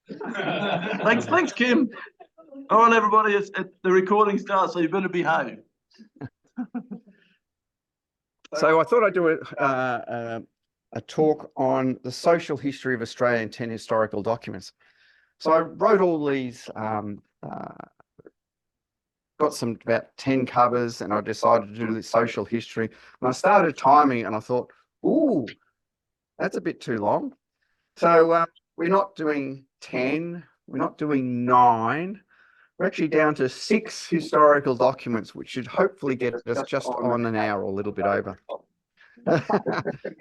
Thanks, Kim. All right, everybody, the recording starts, so you better behave. So I thought I'd do a talk on the social history of Australia in 10 historical documents. So I wrote all these, got some about 10 covers, and I decided to do the social history. And I started timing, and I thought, ooh, that's a bit too long. So we're not doing 10, we're not doing 9. We're actually down to 6 historical documents, which should hopefully get us just on an hour or a little bit over.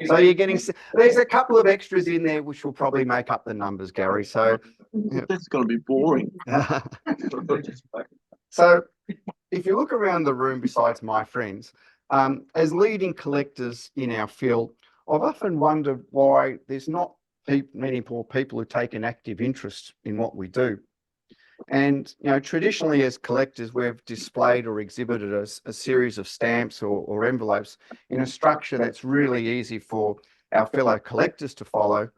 So you're getting, there's a couple of extras in there which will probably make up the numbers, Gary. So that's going to be boring. So if you look around the room, besides my friends, as leading collectors in our field, I've often wondered why there's not many more people who take an active interest in what we do. And, you know, traditionally as collectors, we've displayed or exhibited a series of stamps or envelopes in a structure that's really easy for our fellow collectors to follow,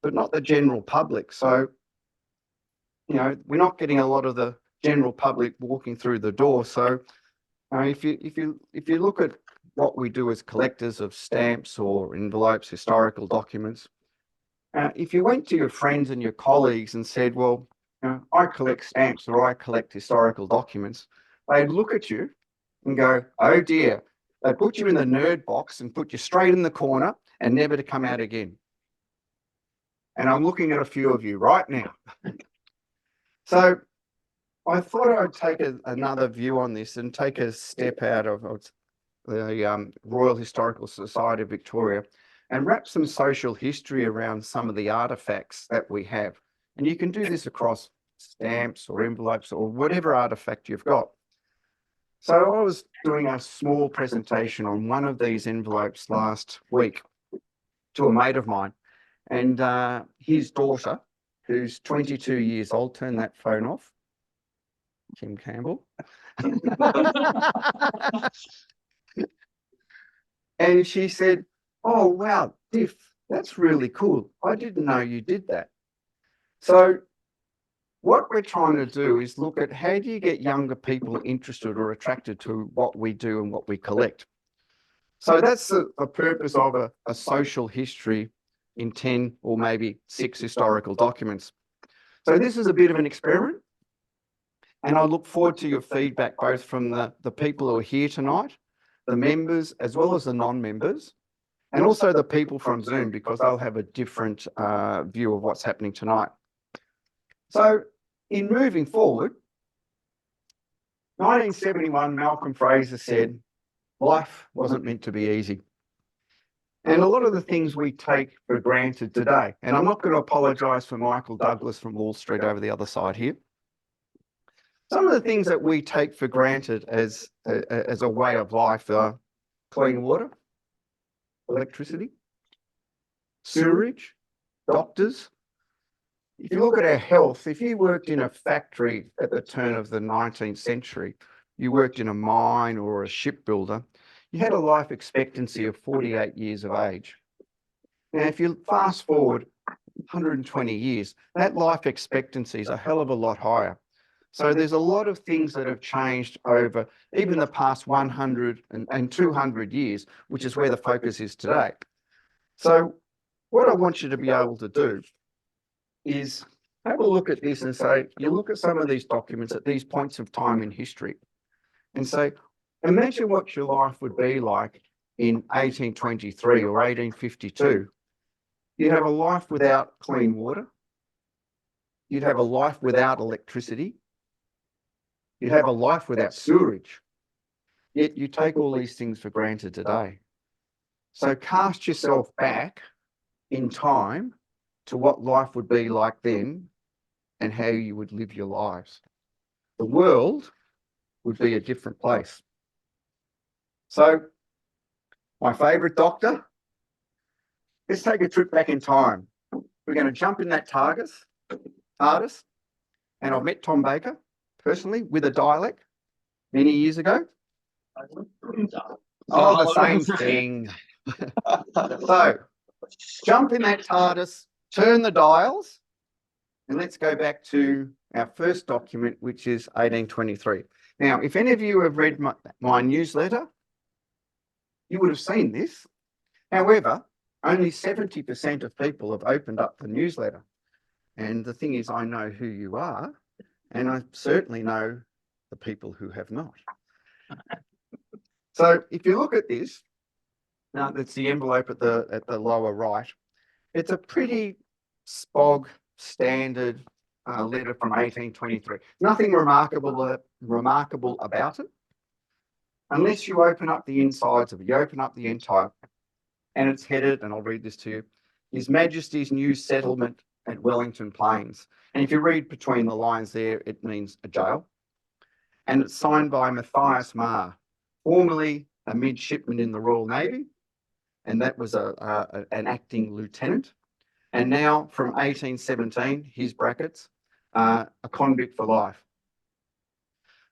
but not the general public. So, you know, we're not getting a lot of the general public walking through the door. So if you look at what we do as collectors of stamps or envelopes, historical documents, if you went to your friends and your colleagues and said, well, I collect stamps or I collect historical documents, they'd look at you and go, oh dear. They'd put you in the nerd box and put you straight in the corner and never to come out again. And I'm looking at a few of you right now. So I thought I'd take another view on this and take a step out of the Royal Historical Society of Victoria and wrap some social history around some of the artefacts that we have. And you can do this across stamps or envelopes or whatever artifact you've got. So I was doing a small presentation on one of these envelopes last week to a mate of mine, and his daughter, who's 22 years old, turned that phone off, Kim Campbell. And she said, oh, wow, Diff, that's really cool. I didn't know you did that. So what we're trying to do is look at how do you get younger people interested or attracted to what we do and what we collect. So that's the purpose of a social history in 10 or maybe 6 historical documents. So this is a bit of an experiment, and I look forward to your feedback, both from the people who are here tonight, the members, as well as the non-members, and also the people from Zoom, because they'll have a different view of what's happening tonight. So in moving forward, 1971, Malcolm Fraser said, life wasn't meant to be easy. And a lot of the things we take for granted today, and I'm not going to apologise for Michael Douglas from Wall Street over the other side here. Some of the things that we take for granted as a way of life are clean water, electricity, sewerage, doctors. If you look at our health, if you worked in a factory at the turn of the 19th century, you worked in a mine or a shipbuilder, you had a life expectancy of 48 years of age. Now, if you fast forward 120 years, that life expectancy is a hell of a lot higher. So there's a lot of things that have changed over even the past 100 and 200 years, which is where the focus is today. So what I want you to be able to do is have a look at this and say, you look at some of these documents at these points of time in history and say, imagine what your life would be like in 1823 or 1852. You'd have a life without clean water. You'd have a life without electricity. You'd have a life without sewerage. Yet you take all these things for granted today. So cast yourself back in time to what life would be like then and how you would live your lives. The world would be a different place. So, my favourite doctor, let's take a trip back in time. We're going to jump in that TARDIS, and I've met Tom Baker personally with a dialect many years ago. Oh, the same thing. So, jump in that TARDIS, turn the dials, And let's go back to our first document, which is 1823. Now, if any of you have read my newsletter, you would have seen this. However, only 70% of people have opened up the newsletter. And the thing is, I know who you are, and I certainly know the people who have not. So if you look at this, now that's the envelope at the lower right. It's a pretty spog standard letter from 1823. Nothing remarkable about it, unless you open up the insides of it. You open up the entire, and it's headed, and I'll read this to you, His Majesty's New Settlement at Wellington Plains. And if you read between the lines there, it means a jail. And it's signed by Matthias Marr, formerly a midshipman in the Royal Navy, and that was an acting lieutenant. And now from 1817, his brackets, a convict for life.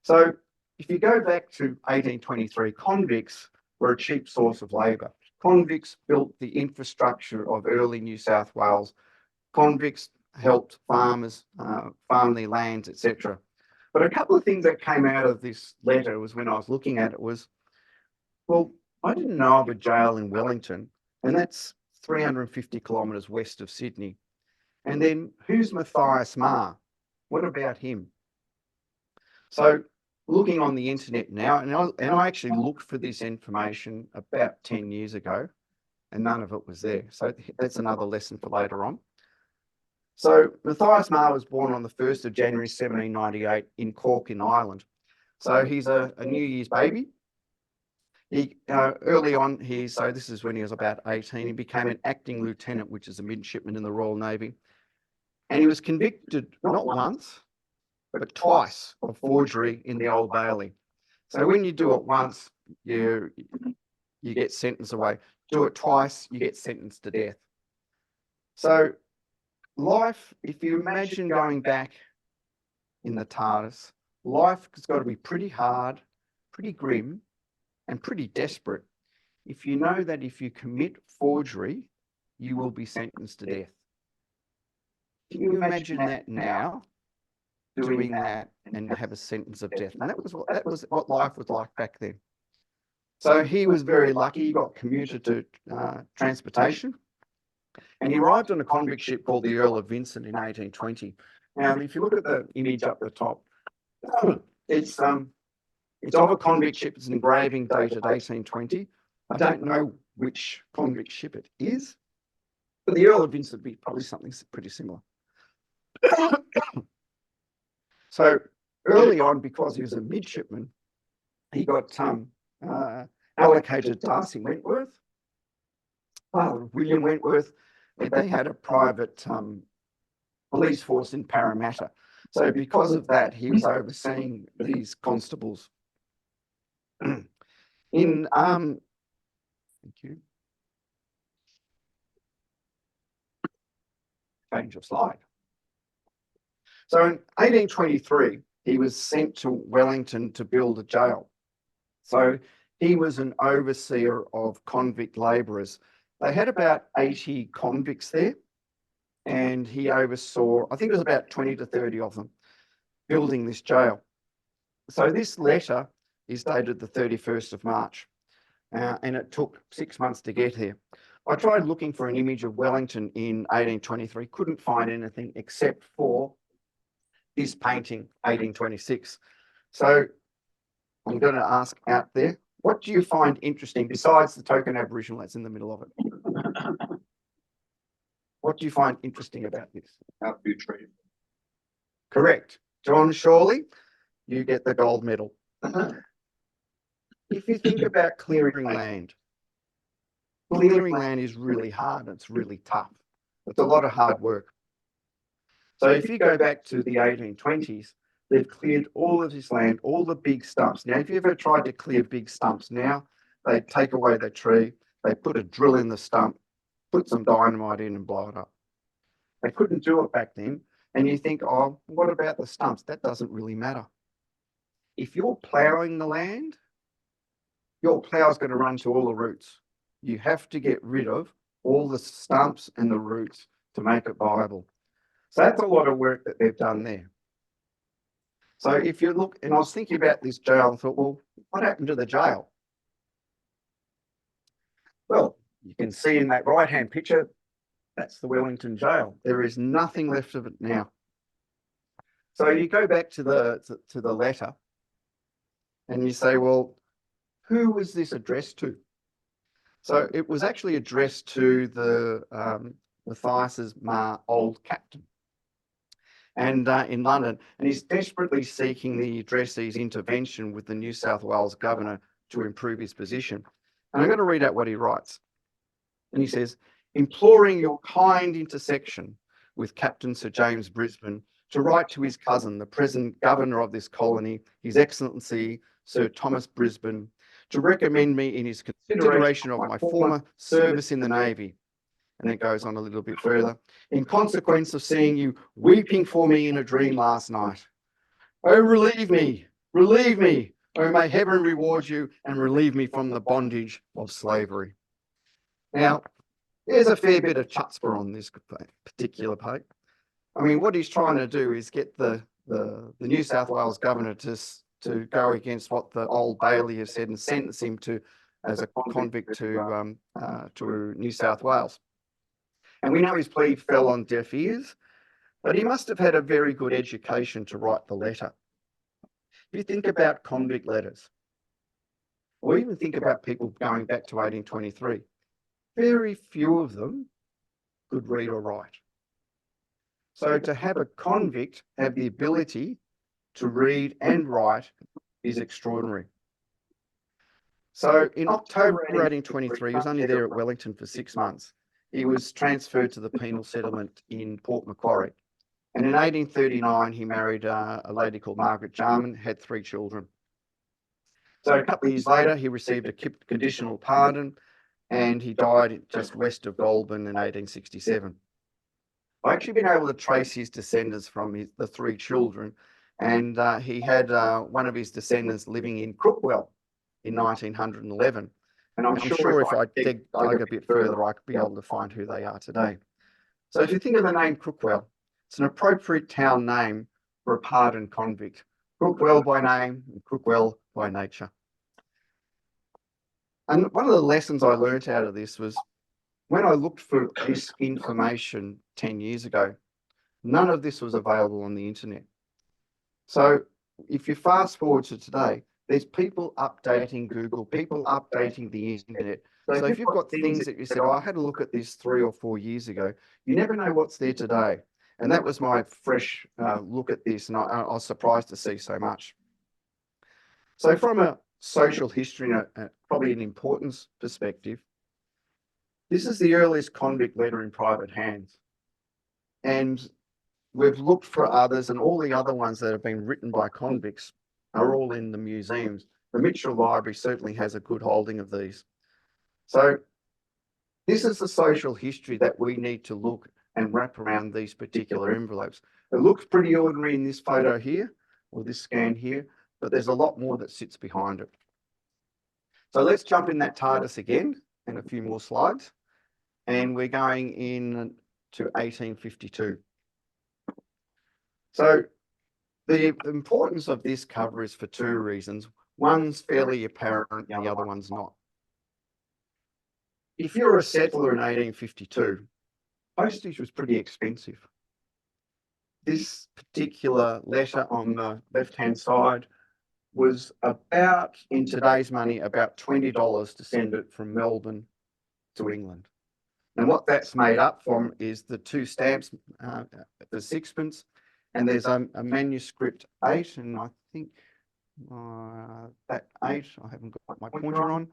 So if you go back to 1823, convicts were a cheap source of labour. Convicts built the infrastructure of early New South Wales. Convicts helped farmers farm their lands, etc. But a couple of things that came out of this letter was when I was looking at it was, well, I didn't know of a jail in Wellington, and that's 350 kilometres west of Sydney. And then who's Matthias Marr? What about him? So looking on the internet now, and I actually looked for this information about 10 years ago, and none of it was there. So that's another lesson for later on. So Matthias Marr was born on the 1st of January 1798 in Cork in Ireland. So he's a New Year's baby. He early on, so this is when he was about 18, he became an acting lieutenant, which is a midshipman in the Royal Navy. And he was convicted not once, but twice of forgery in the Old Bailey. So when you do it once, you get sentenced away. Do it twice, you get sentenced to death. So life, if you imagine going back in the TARDIS, life has got to be pretty hard, pretty grim, and pretty desperate if you know that if you commit forgery, you will be sentenced to death. Can you imagine that now, doing that and have a sentence of death? And that was what life was like back then. So he was very lucky. He got commuted to transportation, and he arrived on a convict ship called the Earl of Vincent in 1820. Now, if you look at the image up the top, it's of a convict ship. It's an engraving dated 1820. I don't know which convict ship it is, but the Earl of Vincent would be probably something pretty similar. So early on, because he was a midshipman, he got allocated Darcy Wentworth, William Wentworth. They had a private police force in Parramatta. So because of that, he was overseeing these constables. Thank you. Change of slide. So in 1823, he was sent to Wellington to build a jail. So he was an overseer of convict labourers. They had about 80 convicts there, and he oversaw, I think it was about 20 to 30 of them, building this jail. So this letter is dated the 31st of March, and it took 6 months to get here. I tried looking for an image of Wellington in 1823, couldn't find anything except for this painting, 1826. So I'm going to ask out there, what do you find interesting besides the token Aboriginal that's in the middle of it? What do you find interesting about this? How few trees. Correct. John Shawley, you get the gold medal. If you think about clearing land is really hard. It's really tough. It's a lot of hard work. So if you go back to the 1820s, they've cleared all of this land, all the big stumps. Now, if you ever tried to clear big stumps now, they take away the tree, they put a drill in the stump, put some dynamite in and blow it up. They couldn't do it back then. And you think, oh, what about the stumps? That doesn't really matter. If you're ploughing the land, your plough's going to run to all the roots. You have to get rid of all the stumps and the roots to make it viable. So that's a lot of work that they've done there. So if you look, and I was thinking about this jail, I thought, well, what happened to the jail? Well, you can see in that right-hand picture, that's the Wellington jail. There is nothing left of it now. So you go back to the letter and you say, well, who was this addressed to? So it was actually addressed to the Matthias's old captain, and in London, and he's desperately seeking the addressee's intervention with the New South Wales governor to improve his position. And I'm going to read out what he writes. And he says, imploring your kind intersection with Captain Sir James Brisbane to write to his cousin, the present governor of this colony, His Excellency Sir Thomas Brisbane, to recommend me in his consideration of my former service in the Navy. And it goes on a little bit further. In consequence of seeing you weeping for me in a dream last night. Oh, relieve me, relieve me. Oh, may heaven reward you and relieve me from the bondage of slavery. Now, there's a fair bit of chutzpah on this particular page. I mean, what he's trying to do is get the New South Wales governor to go against what the Old Bailey has said and sentence him to as a convict to New South Wales. And we know his plea fell on deaf ears, but he must have had a very good education to write the letter. If you think about convict letters, or even think about people going back to 1823, very few of them could read or write. So to have a convict have the ability to read and write is extraordinary. So in October 1823, he was only there at Wellington for 6 months. He was transferred to the penal settlement in Port Macquarie. And in 1839, he married a lady called Margaret Jarman, had 3 children. So a couple of years later, he received a conditional pardon and he died just west of Goulburn in 1867. I've actually been able to trace his descendants from the 3 children, and he had one of his descendants living in Crookwell in 1911. And I'm sure if I dug a bit further, I could be able to find who they are today. So if you think of the name Crookwell, it's an appropriate town name for a pardoned convict. Crookwell by name, and Crookwell by nature. And one of the lessons I learnt out of this was when I looked for this information 10 years ago, none of this was available on the internet. So if you fast forward to today, there's people updating Google, people updating the internet. So if you've got things that you said, oh, I had a look at this 3 or 4 years ago, you never know what's there today. And that was my fresh look at this, and I was surprised to see so much. So from a social history and probably an importance perspective, this is the earliest convict letter in private hands. And we've looked for others, and all the other ones that have been written by convicts are all in the museums. The Mitchell Library certainly has a good holding of these. So this is the social history that we need to look and wrap around these particular envelopes. It looks pretty ordinary in this photo here, or this scan here, but there's a lot more that sits behind it. So let's jump in that TARDIS again and a few more slides. And we're going in to 1852. So the importance of this cover is for 2 reasons. One's fairly apparent, the other one's not. If you're a settler in 1852, postage was pretty expensive. This particular letter on the left-hand side was about, in today's money, about $20 to send it from Melbourne to England. And what that's made up from is the 2 stamps, the 6pence, and there's a manuscript 8, and I think that 8, I haven't got my pointer on,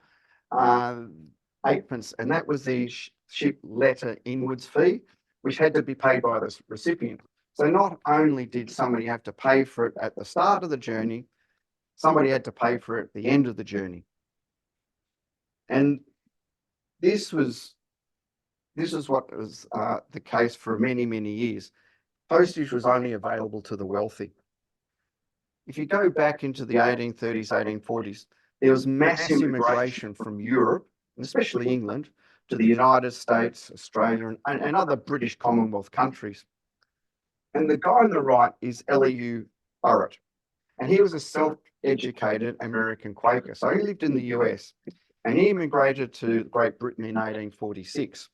8pence, and that was the ship letter inwards fee, which had to be paid by the recipient. So not only did somebody have to pay for it at the start of the journey, somebody had to pay for it at the end of the journey. And this is what was the case for many, many years. Postage was only available to the wealthy. If you go back into the 1830s, 1840s, there was massive immigration from Europe, and especially England, to the United States, Australia, and other British Commonwealth countries. And the guy on the right is Elihu Burritt. And he was a self-educated American Quaker. So he lived in the US and he immigrated to Great Britain in 1846.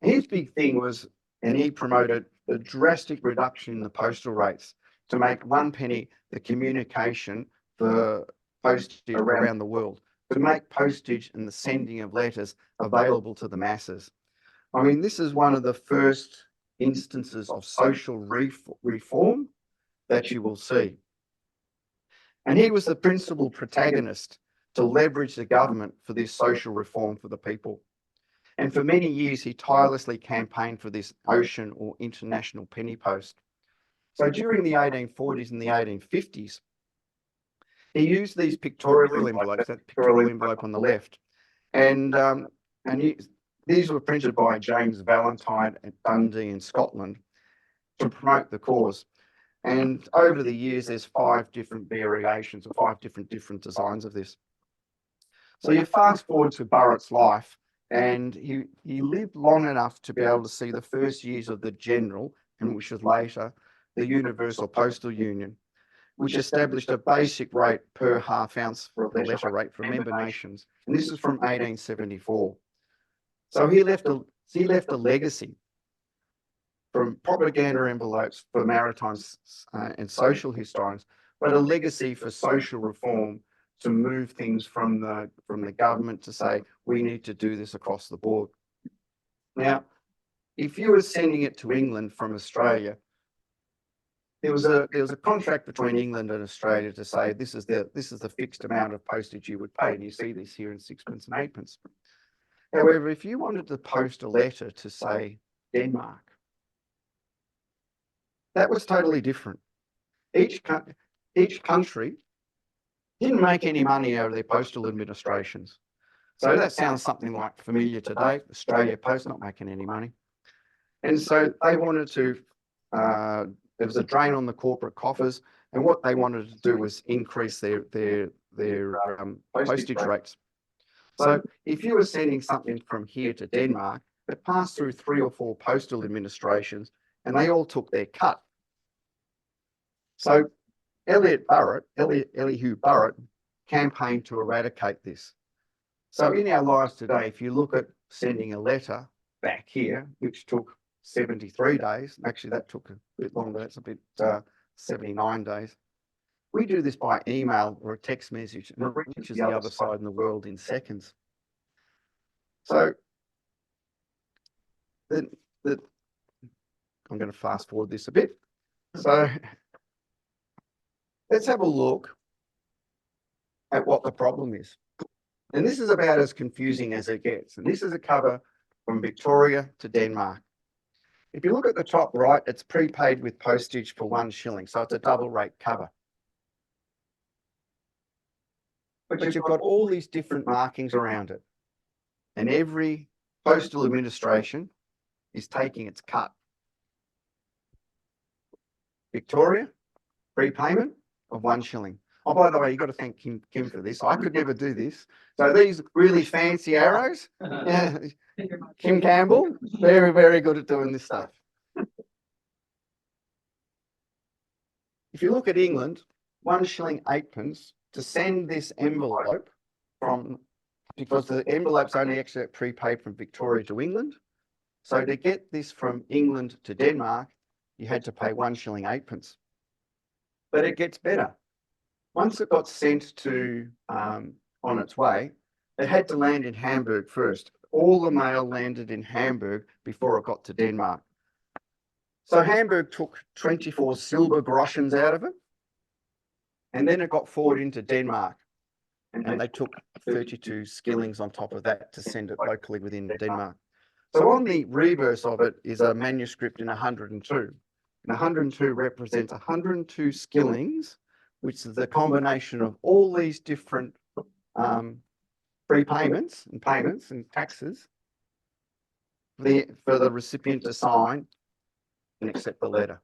His big thing was, and he promoted a drastic reduction in the postal rates to make 1 penny the communication for postage around the world, to make postage and the sending of letters available to the masses. I mean, this is one of the first instances of social reform that you will see. And he was the principal protagonist to leverage the government for this social reform for the people. And for many years, he tirelessly campaigned for this ocean or international penny post. So during the 1840s and the 1850s, he used these pictorial envelopes, that pictorial envelope on the left, and these were printed by James Valentine at Dundee in Scotland to promote the cause. And over the years, there's 5 different variations or 5 different designs of this. So you fast forward to Burritt's life, and he lived long enough to be able to see the first years of the General, and which was later the Universal Postal Union, which established a basic rate per half ounce for the letter rate for member nations. And this is from 1874. So he left a legacy from propaganda envelopes for maritime and social historians, but a legacy for social reform to move things from the government to say, we need to do this across the board. Now, if you were sending it to England from Australia, there was a contract between England and Australia to say this is the fixed amount of postage you would pay, and you see this here in 6pence and 8pence. However, if you wanted to post a letter to, say, Denmark, that was totally different. Each country didn't make any money out of their postal administrations. So that sounds something like familiar today. Australia Post not making any money. And so they wanted to, there was a drain on the corporate coffers, and what they wanted to do was increase their postage rates. So if you were sending something from here to Denmark, it passed through 3 or 4 postal administrations, and they all took their cut. So Elihu Burritt campaigned to eradicate this. So in our lives today, if you look at sending a letter back here, which took 73 days, actually that took a bit longer, that's a bit 79 days. We do this by email or a text message, and it reaches the other side of the world in seconds. So I'm going to fast forward this a bit. So let's have a look at what the problem is. And this is about as confusing as it gets. And this is a cover from Victoria to Denmark. If you look at the top right, it's prepaid with postage for 1 shilling. So it's a double rate cover. But you've got all these different markings around it. And every postal administration is taking its cut. Victoria, prepayment of 1 shilling. Oh, by the way, you've got to thank Kim for this. I could never do this. So these really fancy arrows, yeah, Kim Campbell, very, very good at doing this stuff. If you look at England, 1 shilling 8pence to send this envelope from, because the envelope's only actually prepaid from Victoria to England. So to get this from England to Denmark, you had to pay 1 shilling 8pence. But it gets better. Once it got sent to on its way, it had to land in Hamburg first. All the mail landed in Hamburg before it got to Denmark. So Hamburg took 24 silver groschens out of it, and then it got forwarded into Denmark, and they took 32 skillings on top of that to send it locally within Denmark. So on the reverse of it is a manuscript in 102. And 102 represents 102 skillings, which is the combination of all these different prepayments and payments and taxes for the recipient to sign and accept the letter.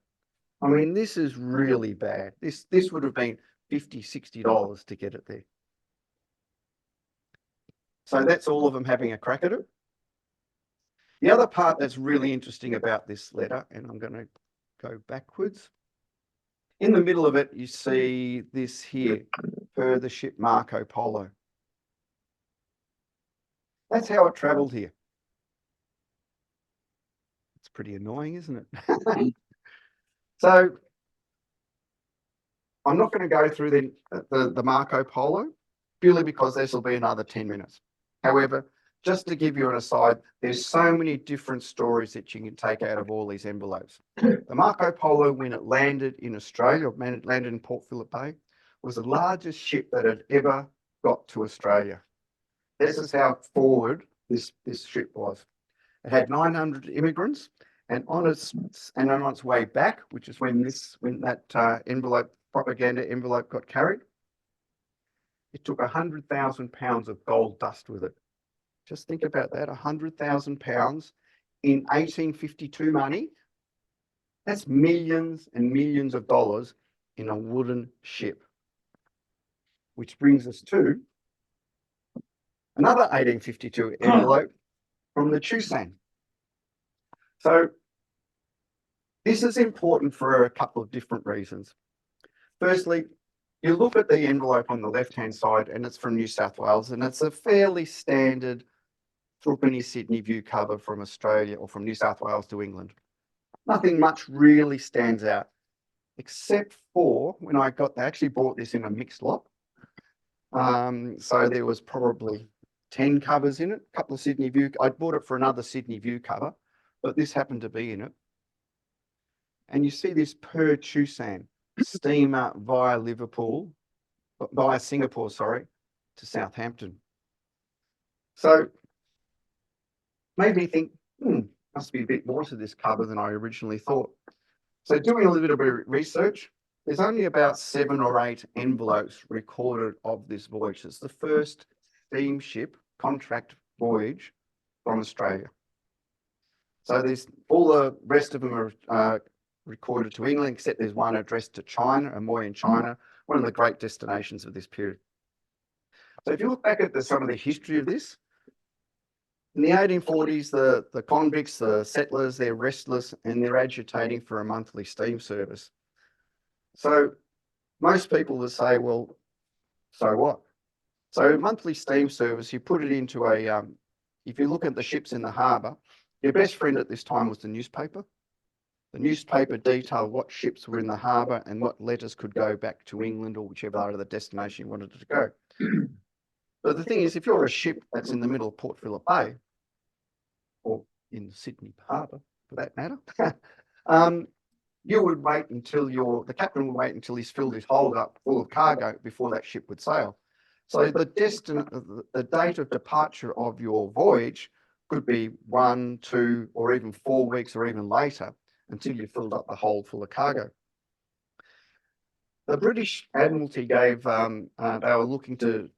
I mean, this is really bad. This would have been $50, $60 to get it there. So that's all of them having a crack at it. The other part that's really interesting about this letter, and I'm going to go backwards. In the middle of it, you see this here, per the ship Marco Polo. That's how it travelled here. It's pretty annoying, isn't it? So I'm not going to go through the Marco Polo purely because this will be another 10 minutes. However, just to give you an aside, there's so many different stories that you can take out of all these envelopes. The Marco Polo, when it landed in Australia, or landed in Port Phillip Bay, was the largest ship that had ever got to Australia. This is how forward this ship was. It had 900 immigrants, and on its way back, which is when that propaganda envelope got carried, it took 100,000 pounds of gold dust with it. Just think about that, 100,000 pounds in 1852 money. That's millions and millions of dollars in a wooden ship. Which brings us to another 1852 envelope from the Chusan. So this is important for a couple of different reasons. Firstly, you look at the envelope on the left-hand side and it's from New South Wales, and it's a fairly standard threepenny Sydney view cover from Australia or from New South Wales to England. Nothing much really stands out, except for when I actually bought this in a mixed lot. So there was probably 10 covers in it, a couple of Sydney view. I bought it for another Sydney view cover, but this happened to be in it. And you see this per Chusan steamer via Singapore, to Southampton. So made me think, must be a bit more to this cover than I originally thought. So doing a little bit of research, there's only about 7 or 8 envelopes recorded of this voyage. It's the first steamship contract voyage from Australia. So there's all the rest of them are recorded to England, except there's one addressed to China, Amoy in China, one of the great destinations of this period. So if you look back at some of the history of this, in the 1840s, the convicts, the settlers, they're restless and they're agitating for a monthly steam service. So most people will say, well, so what? So monthly steam service, you put it into if you look at the ships in the harbour, your best friend at this time was the newspaper. The newspaper detailed what ships were in the harbour and what letters could go back to England or whichever part of the destination you wanted it to go. But the thing is, if you're a ship that's in the middle of Port Phillip Bay, or in Sydney Harbour for that matter, you would wait until the captain would wait until he's filled his hold up full of cargo before that ship would sail. So the date of departure of your voyage could be 1, 2, or even 4 weeks or even later until you filled up the hold full of cargo. The British Admiralty gave, they were looking to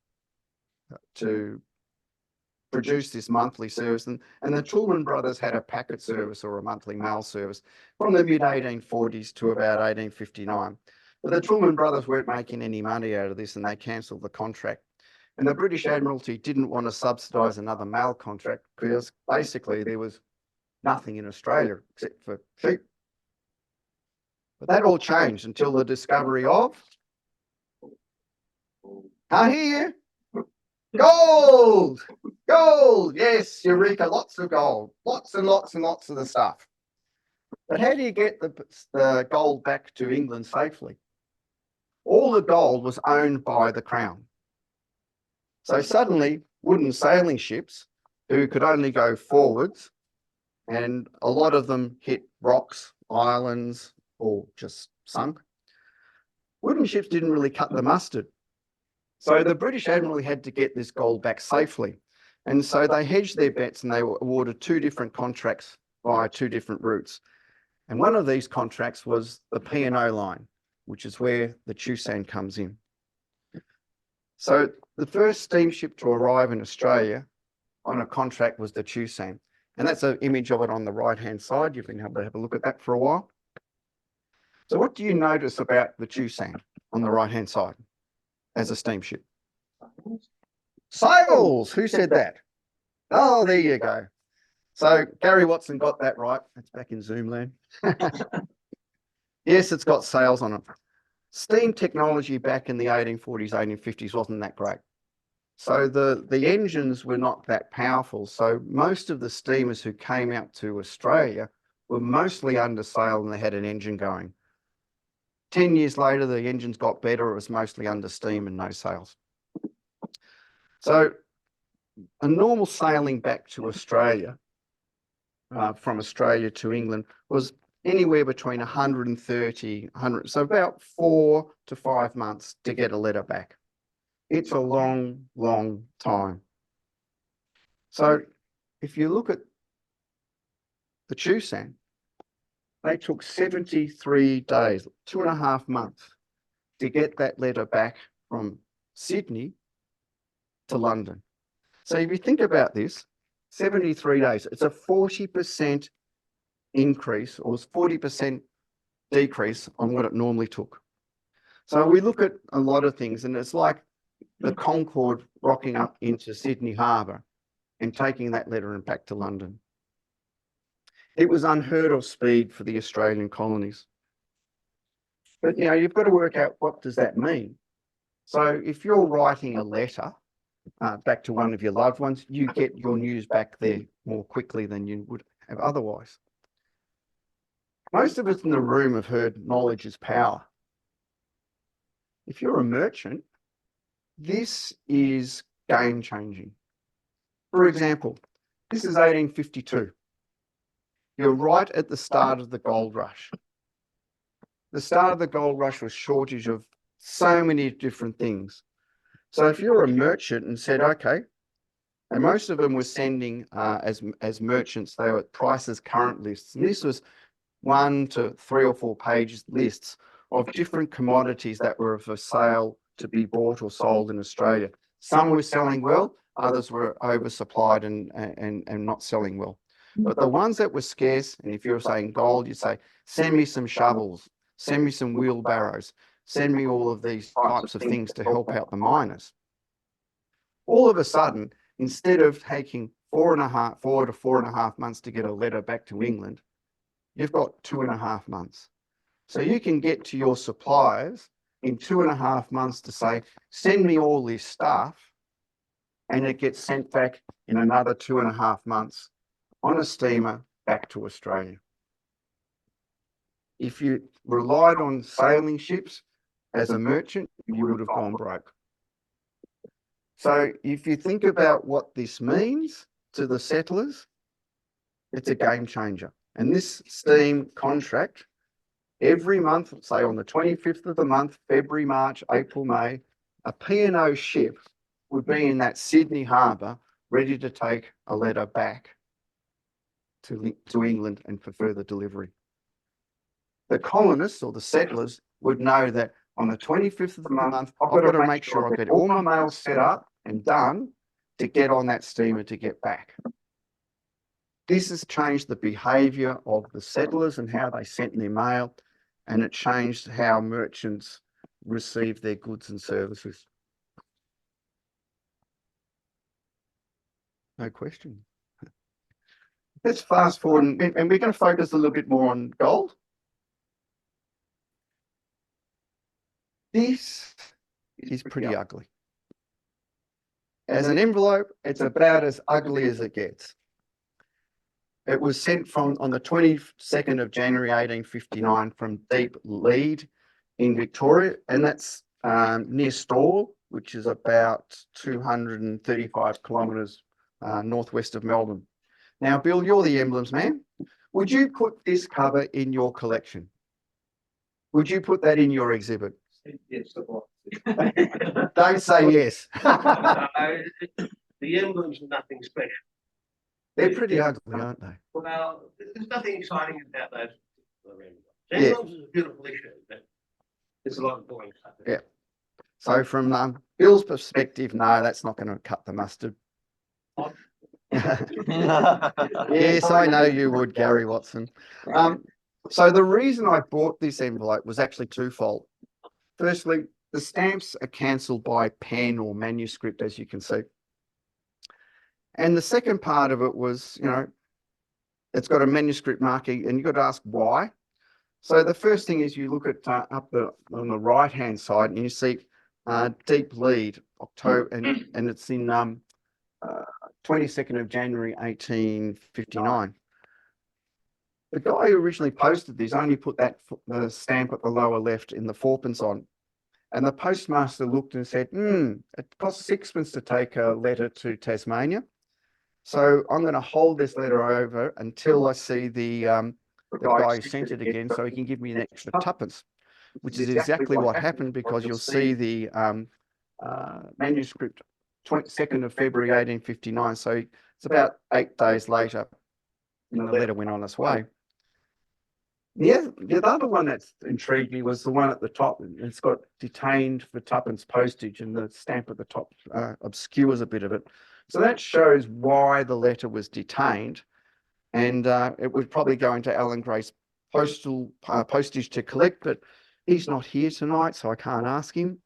produce this monthly service, and the Toulmin brothers had a packet service or a monthly mail service from the mid-1840s to about 1859. But the Toulmin brothers weren't making any money out of this and they cancelled the contract. And the British Admiralty didn't want to subsidise another mail contract because basically there was nothing in Australia except for sheep. But that all changed until the discovery of, here, gold! Gold! Yes, Eureka, lots of gold. Lots and lots and lots of the stuff. But how do you get the gold back to England safely? All the gold was owned by the Crown. So suddenly, wooden sailing ships, who could only go forwards, and a lot of them hit rocks, islands, or just sunk. Wooden ships didn't really cut the mustard. So the British Admiralty had to get this gold back safely. And so they hedged their bets and they were awarded 2 different contracts via 2 different routes. And one of these contracts was the P&O line, which is where the Chusan comes in. So the first steamship to arrive in Australia on a contract was the Chusan. And that's an image of it on the right-hand side. You've been able to have a look at that for a while. So what do you notice about the Chusan on the right-hand side as a steamship? Sails! Who said that? Oh, there you go. So Gary Watson got that right. That's back in Zoom land. Yes, it's got sails on it. Steam technology back in the 1840s, 1850s wasn't that great. So the engines were not that powerful. So most of the steamers who came out to Australia were mostly under sail and they had an engine going. 10 years later, the engines got better. It was mostly under steam and no sails. So a normal sailing back to Australia, from Australia to England, was anywhere between 130, 100, so about 4 to 5 months to get a letter back. It's a long, long time. So if you look at the Chusan, they took 73 days, 2.5 months to get that letter back from Sydney to London. So if you think about this, 73 days, it's a 40% increase or 40% decrease on what it normally took. So we look at a lot of things and it's like the Concorde rocking up into Sydney Harbour and taking that letter and back to London. It was unheard of speed for the Australian colonies. But, you know, you've got to work out what does that mean. So if you're writing a letter back to one of your loved ones, you get your news back there more quickly than you would have otherwise. Most of us in the room have heard knowledge is power. If you're a merchant, this is game changing. For example, this is 1852. You're right at the start of the gold rush. The start of the gold rush was shortage of so many different things. So if you're a merchant and said, okay, and most of them were sending as merchants, they were prices current lists. And this was 1 to 3 or 4 pages lists of different commodities that were for sale to be bought or sold in Australia. Some were selling well, others were oversupplied and not selling well. But the ones that were scarce, and if you're saying gold, you'd say, send me some shovels, send me some wheelbarrows, send me all of these types of things to help out the miners. All of a sudden, instead of taking 4 to 4.5 months to get a letter back to England, you've got 2.5 months. So you can get to your suppliers in 2.5 months to say, send me all this stuff, and it gets sent back in another 2.5 months on a steamer back to Australia. If you relied on sailing ships as a merchant, you would have gone broke. So if you think about what this means to the settlers, it's a game changer. And this steam contract, every month, say on the 25th of the month, February, March, April, May, a P&O ship would be in that Sydney harbour ready to take a letter back to England and for further delivery. The colonists or the settlers would know that on the 25th of the month, I've got to make sure I get all my mail set up and done to get on that steamer to get back. This has changed the behaviour of the settlers and how they sent their mail, and it changed how merchants received their goods and services. No question. Let's fast forward, and we're going to focus a little bit more on gold. This is pretty ugly. As an envelope, it's about as ugly as it gets. It was sent on the 22nd of January 1859 from Deep Lead in Victoria, and that's near Stawell, which is about 235 kilometres northwest of Melbourne. Now, Bill, you're the emblems man. Would you put this cover in your collection? Would you put that in your exhibit? Yes, Don't say yes. The emblems are nothing special. They're pretty ugly, aren't they? Well, there's nothing exciting about those particular emblems. Yeah. Emblems is a beautiful issue, but there's a lot of boring stuff. Yeah. So from Bill's perspective, no, that's not going to cut the mustard. Yes, I know you would, Gary Watson. So the reason I bought this envelope was actually twofold. Firstly, the stamps are cancelled by pen or manuscript, as you can see. And the second part of it was, you know, it's got a manuscript marking, and you've got to ask why. So the first thing is you look at on the right hand side, and you see deep lead October, and it's in 22nd of January 1859. The guy who originally posted this only put that the stamp at the lower left in the fourpence on. And the postmaster looked and said, it costs sixpence to take a letter to Tasmania. So I'm going to hold this letter over until I see the guy who sent it again, so he can give me an extra tuppence, which is exactly what happened, because you'll see the manuscript 22nd of February 1859. So it's about 8 days later, and the letter went on its way. The other one that's intrigued me was the one at the top. It's got detained for tuppence postage, and the stamp at the top obscures a bit of it. So that shows why the letter was detained, and it was probably going to Alan Gray's postage to collect, but he's not here tonight, so I can't ask him.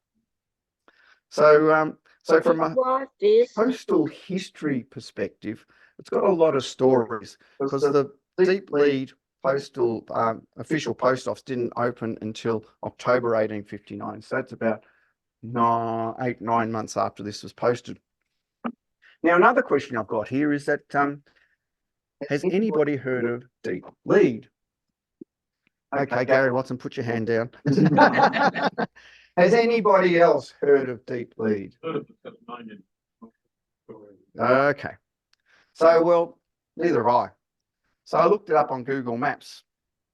So from a postal history perspective, it's got a lot of stories, because the deep lead postal official post office didn't open until October 1859. So that's about 8-9 months after this was posted. Now, another question I've got here is that has anybody heard of deep lead? Okay, Gary Watson, put your hand down. Has anybody else heard of deep lead? Okay. So, well, neither have I. So I looked it up on Google Maps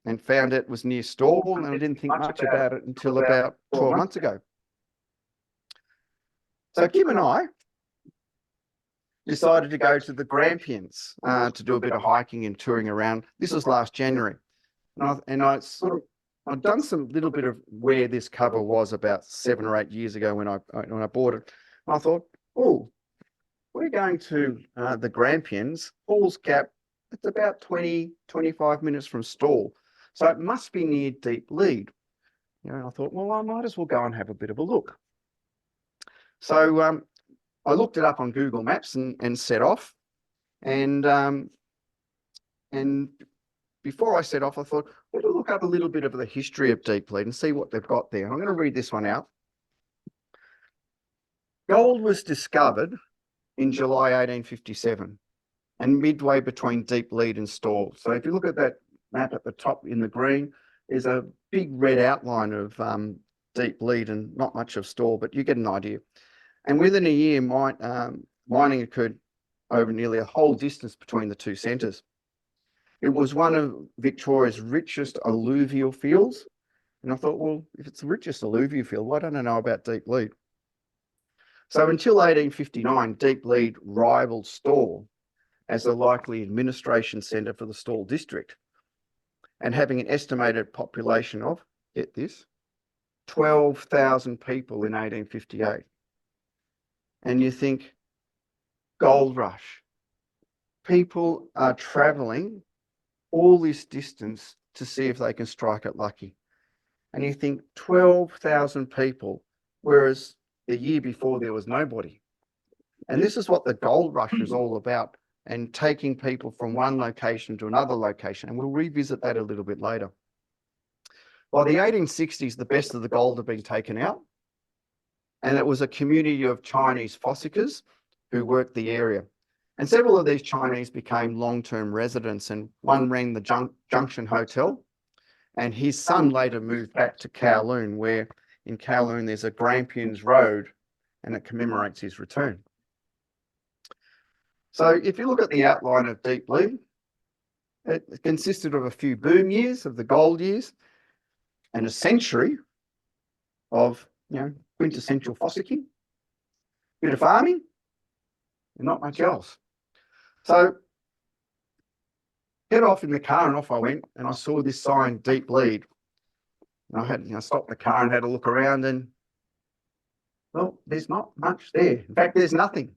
and found it was near Stawell, and I didn't think much about it until about 12 months ago. So Kim and I decided to go to the Grampians to do a bit of hiking and touring around. This was last January. And I'd done some little bit of where this cover was about 7 or 8 years ago when I bought it. And I thought, oh, we're going to the Grampians, Halls Gap. It's about 20-25 minutes from Stawell. So it must be near Deep Lead. I thought, well, I might as well go and have a bit of a look. So I looked it up on Google Maps and set off. And before I set off, I thought, well, to look up a little bit of the history of Deep Lead and see what they've got there. I'm going to read this one out. Gold was discovered in July 1857. And midway between Deep Lead and Stawell. So if you look at that map at the top in the green, there's a big red outline of Deep Lead and not much of Stawell, but you get an idea. And within a year, mining occurred over nearly a whole distance between the two centres. It was one of Victoria's richest alluvial fields. And I thought, well, if it's the richest alluvial field, why don't I know about Deep Lead? So until 1859, Deep Lead rivaled Stawell as the likely administration centre for the Stawell district, and having an estimated population of, get this, 12,000 people in 1858. And you think, gold rush. People are travelling all this distance to see if they can strike it lucky. And you think 12,000 people, whereas the year before there was nobody. And this is what the gold rush is all about, and taking people from one location to another location. And we'll revisit that a little bit later. By the 1860s, the best of the gold had been taken out. And it was a community of Chinese fossickers who worked the area. And several of these Chinese became long-term residents, and one ran the Junction Hotel. And his son later moved back to Kowloon, where in Kowloon there's a Grampians Road, and it commemorates his return. So if you look at the outline of Deep Lead, it consisted of a few boom years of the gold years and a century of, quintessential fossicking, bit of farming, and not much else. So get off in the car, and off I went, and I saw this sign, Deep Lead. And I had stopped the car and had a look around, and well, there's not much there. In fact, there's nothing.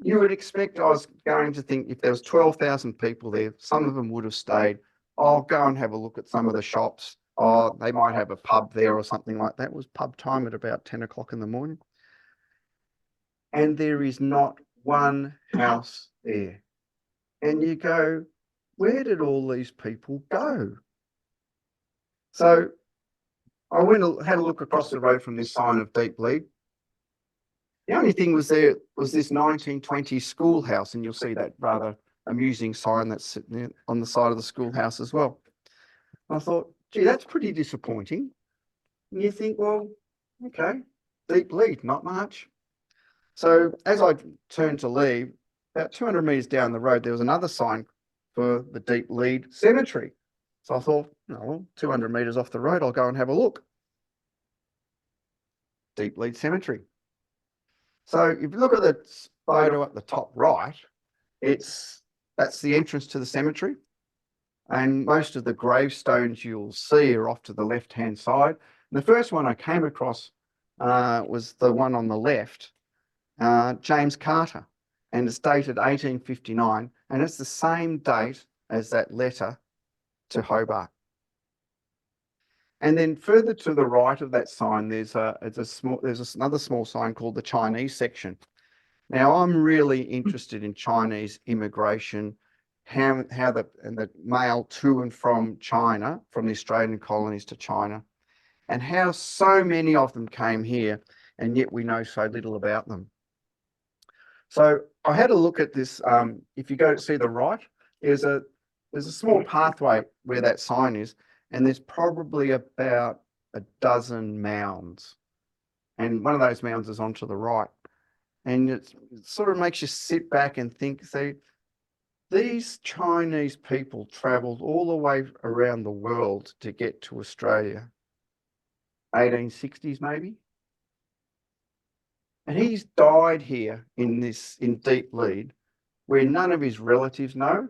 You would expect, I was going to think, if there was 12,000 people there, some of them would have stayed. I'll go and have a look at some of the shops. Oh, they might have a pub there or something like that. It was pub time at about 10 o'clock in the morning. And there is not one house there. And you go, where did all these people go? So I had a look across the road from this sign of Deep Lead. The only thing was there was this 1920s schoolhouse, and you'll see that rather amusing sign that's sitting there on the side of the schoolhouse as well. I thought, gee, that's pretty disappointing. And you think, well, okay, Deep Lead, not much. So as I turned to leave, about 200 metres down the road, there was another sign for the Deep Lead Cemetery. So I thought, oh, well, 200 metres off the road, I'll go and have a look. Deep Lead Cemetery. So if you look at the photo at the top right, that's the entrance to the cemetery. And most of the gravestones you'll see are off to the left-hand side. And the first one I came across was the one on the left, James Carter, and it's dated 1859, and it's the same date as that letter to Hobart. And then further to the right of that sign, there's another small sign called the Chinese section. Now, I'm really interested in Chinese immigration, how the mail to and from China, from the Australian colonies to China, and how so many of them came here, and yet we know so little about them. So I had a look at this. If you go to see the right, there's a small pathway where that sign is, and there's probably about a dozen mounds. And one of those mounds is onto the right. And it sort of makes you sit back and think, see, these Chinese people travelled all the way around the world to get to Australia. 1860s maybe. And he's died here in Deep Lead, where none of his relatives know.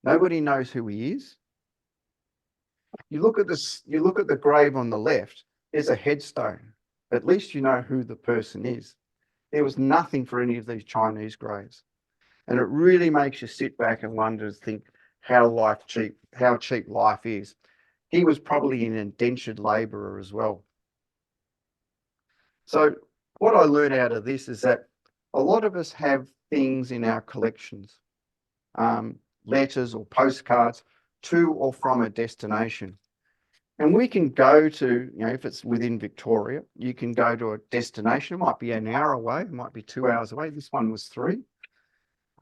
Nobody knows who he is. You look at the grave on the left, there's a headstone. At least you know who the person is. There was nothing for any of these Chinese graves. And it really makes you sit back and wonder, think how cheap life is. He was probably an indentured labourer as well. So what I learned out of this is that a lot of us have things in our collections, letters or postcards to or from a destination. And we can go to, if it's within Victoria, you can go to a destination. It might be an hour away, it might be 2 hours away. This one was 3.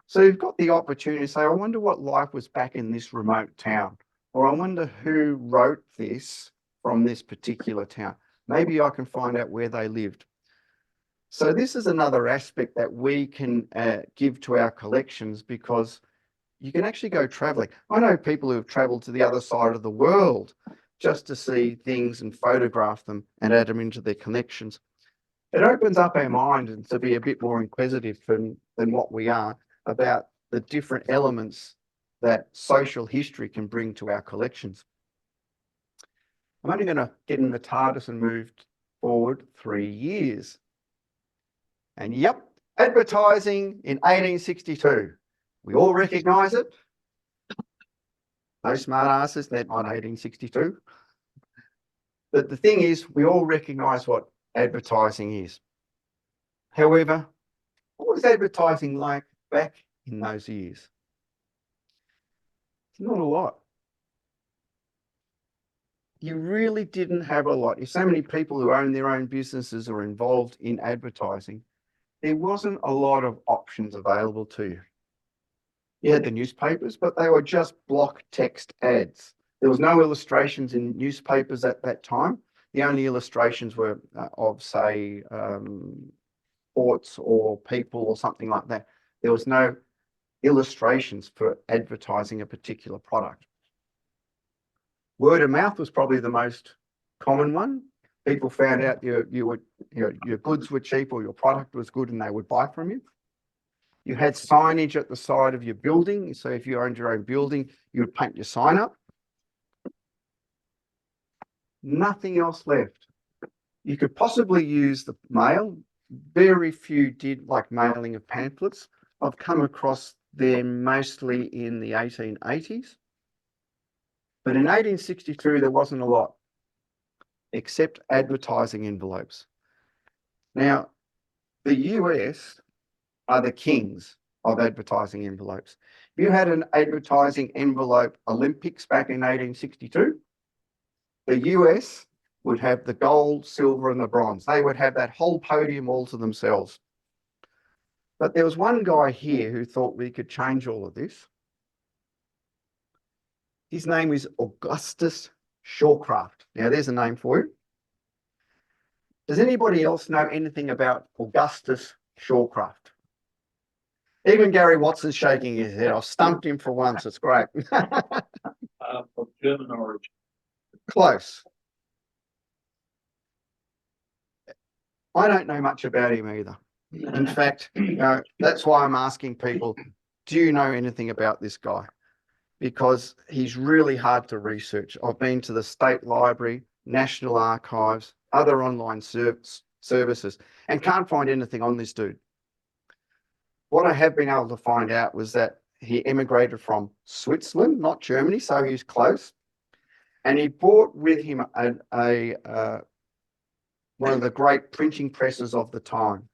So you've got the opportunity to say, I wonder what life was back in this remote town, or I wonder who wrote this from this particular town. Maybe I can find out where they lived. So this is another aspect that we can give to our collections, because you can actually go travelling. I know people who have travelled to the other side of the world just to see things and photograph them and add them into their collections. It opens up our mind and to be a bit more inquisitive than what we are about the different elements that social history can bring to our collections. I'm only going to get in the TARDIS and move forward 3 years. And yep, advertising in 1862. We all recognise it. No smart asses, not 1862. But the thing is, we all recognise what advertising is. However, what was advertising like back in those years? Not a lot. You really didn't have a lot. If so many people who own their own businesses are involved in advertising, there wasn't a lot of options available to you. You had the newspapers, but they were just block text ads. There was no illustrations in newspapers at that time. The only illustrations were of, say, ports or people or something like that. There was no illustrations for advertising a particular product. Word of mouth was probably the most common one. People found out your goods were cheap or your product was good and they would buy from you. You had signage at the side of your building. So if you owned your own building, you would paint your sign up. Nothing else left. You could possibly use the mail. Very few did, like mailing of pamphlets. I've come across them mostly in the 1880s. But in 1862, there wasn't a lot, except advertising envelopes. Now, the US are the kings of advertising envelopes. If you had an advertising envelope Olympics back in 1862, the US would have the gold, silver, and the bronze. They would have that whole podium all to themselves. But there was one guy here who thought we could change all of this. His name is Augustus Shawcraft. Now, there's a name for you. Does anybody else know anything about Augustus Shawcraft? Even Gary Watson's shaking his head. I've stumped him for once. It's great. Of German origin. Close. I don't know much about him either. In fact, that's why I'm asking people, do you know anything about this guy? Because he's really hard to research. I've been to the State Library, National Archives, other online services, and can't find anything on this dude. What I have been able to find out was that he emigrated from Switzerland, not Germany, so he's close. And he brought with him one of the great printing presses of the time.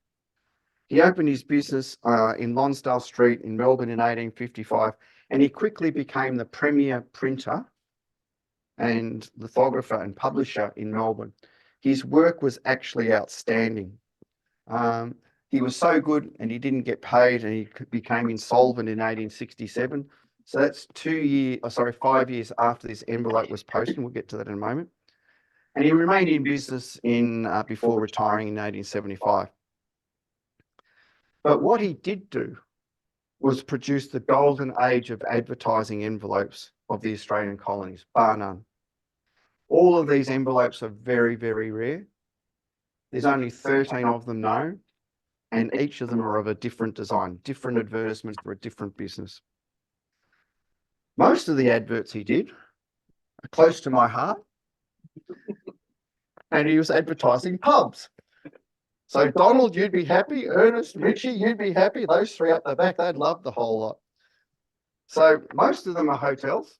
He opened his business in Lonsdale Street in Melbourne in 1855, and he quickly became the premier printer and lithographer and publisher in Melbourne. His work was actually outstanding. He was so good and he didn't get paid, and he became insolvent in 1867. So that's 5 years after this envelope was posted. We'll get to that in a moment. And he remained in business before retiring in 1875. But what he did do was produce the golden age of advertising envelopes of the Australian colonies, bar none. All of these envelopes are very, very rare. There's only 13 of them known, and each of them are of a different design, different advertisement for a different business. Most of the adverts he did are close to my heart, and he was advertising pubs. So Donald, you'd be happy. Ernest, Richie, you'd be happy. Those three up the back, they'd love the whole lot. So most of them are hotels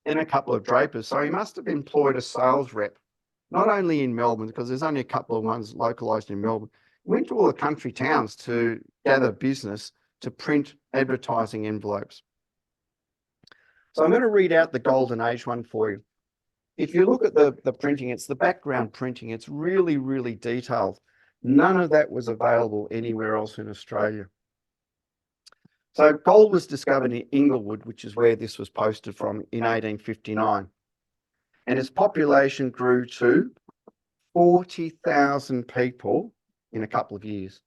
and a couple of drapers. So he must have employed a sales rep, not only in Melbourne, because there's only a couple of ones localised in Melbourne. He went to all the country towns to gather business to print advertising envelopes. So I'm going to read out the Golden Age one for you. If you look at the printing, it's the background printing. It's really, really detailed. None of that was available anywhere else in Australia. So gold was discovered in Inglewood, which is where this was posted from, in 1859. And its population grew to 40,000 people in a couple of years.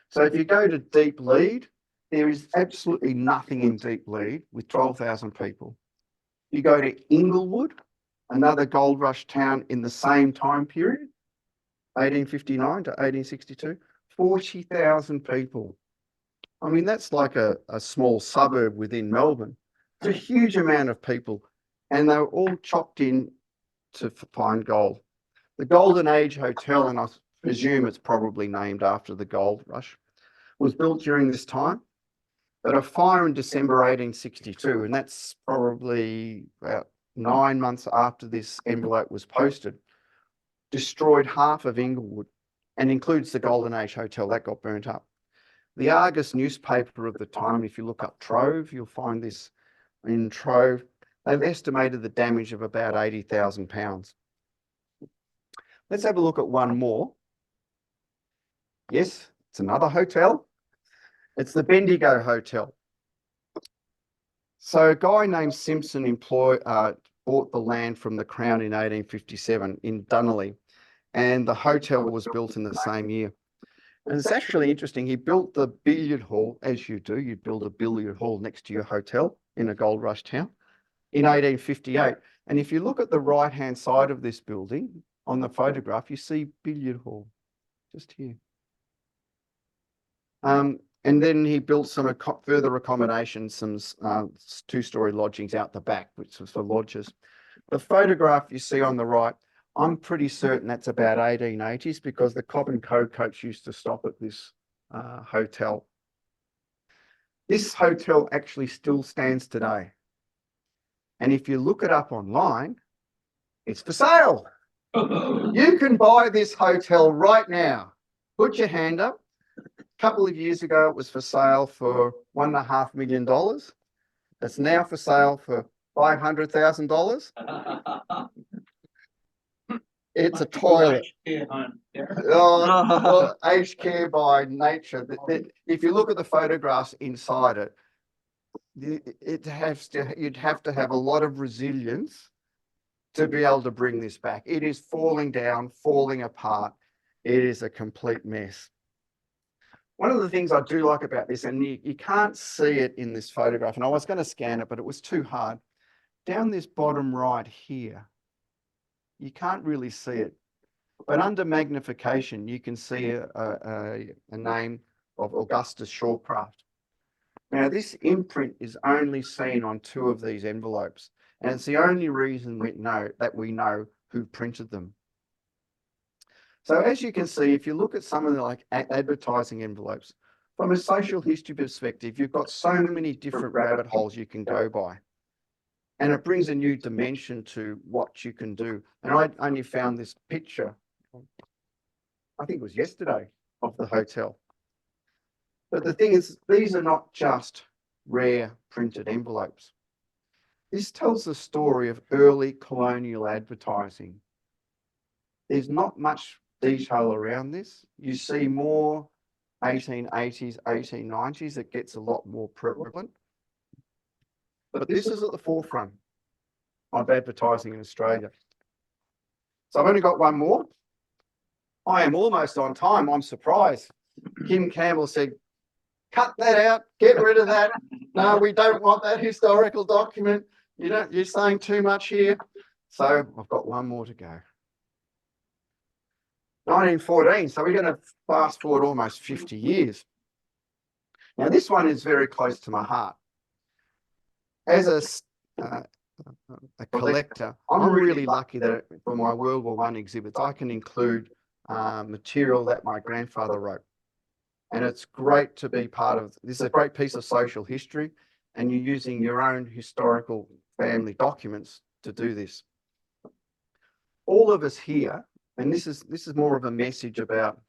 So if you go to Deep Lead, there is absolutely nothing in Deep Lead with 12,000 people. You go to Inglewood, another gold rush town in the same time period, 1859 to 1862, 40,000 people. I mean, that's like a small suburb within Melbourne. It's a huge amount of people, and they were all chopped in to find gold. The Golden Age Hotel, and I presume it's probably named after the gold rush, was built during this time. But a fire in December 1862, and that's probably about 9 months after this envelope was posted, destroyed half of Inglewood and includes the Golden Age Hotel. That got burnt up. The Argus newspaper of the time, if you look up Trove, you'll find this in Trove. They've estimated the damage of about £80,000. Let's have a look at one more. Yes, it's another hotel. It's the Bendigo Hotel. So a guy named Simpson bought the land from the Crown in 1857 in Dunolly, and the hotel was built in the same year. And it's actually interesting. He built the billiard hall, as you do. You build a billiard hall next to your hotel in a gold rush town in 1858. And if you look at the right-hand side of this building on the photograph, you see billiard hall just here. And then he built some further accommodations, some two-story lodgings out the back, which was for lodgers. The photograph you see on the right, I'm pretty certain that's about 1880s, because the Cobb and Co coach used to stop at this hotel. This hotel actually still stands today. And if you look it up online, it's for sale. You can buy this hotel right now. Put your hand up. couple of years ago, it was for sale for $1.5 million. It's now for sale for $500,000. It's a toilet. Oh, well, aged care by nature. If you look at the photographs inside it, you'd have to have a lot of resilience to be able to bring this back. It is falling down, falling apart. It is a complete mess. One of the things I do like about this, and you can't see it in this photograph, and I was going to scan it, but it was too hard. Down this bottom right here, you can't really see it. But under magnification, you can see a name of Augustus Shawcraft. Now, this imprint is only seen on 2 of these envelopes, and it's the only reason we know who printed them. So as you can see, if you look at some of the like advertising envelopes, from a social history perspective, you've got so many different rabbit holes you can go by. And it brings a new dimension to what you can do. And I only found this picture, I think it was yesterday, of the hotel. But the thing is, these are not just rare printed envelopes. This tells the story of early colonial advertising. There's not much detail around this. You see more 1880s, 1890s, it gets a lot more prevalent. But this is at the forefront of advertising in Australia. So I've only got one more. I am almost on time. I'm surprised. Kim Campbell said, cut that out, get rid of that. No, we don't want that historical document. You're saying too much here. So I've got one more to go. 1914, so we're going to fast forward almost 50 years. Now, this one is very close to my heart. As a collector, I'm really lucky that for my World War I exhibits, I can include material that my grandfather wrote. And it's great to be part of, this is a great piece of social history, and you're using your own historical family documents to do this. All of us here, and this is more of a message about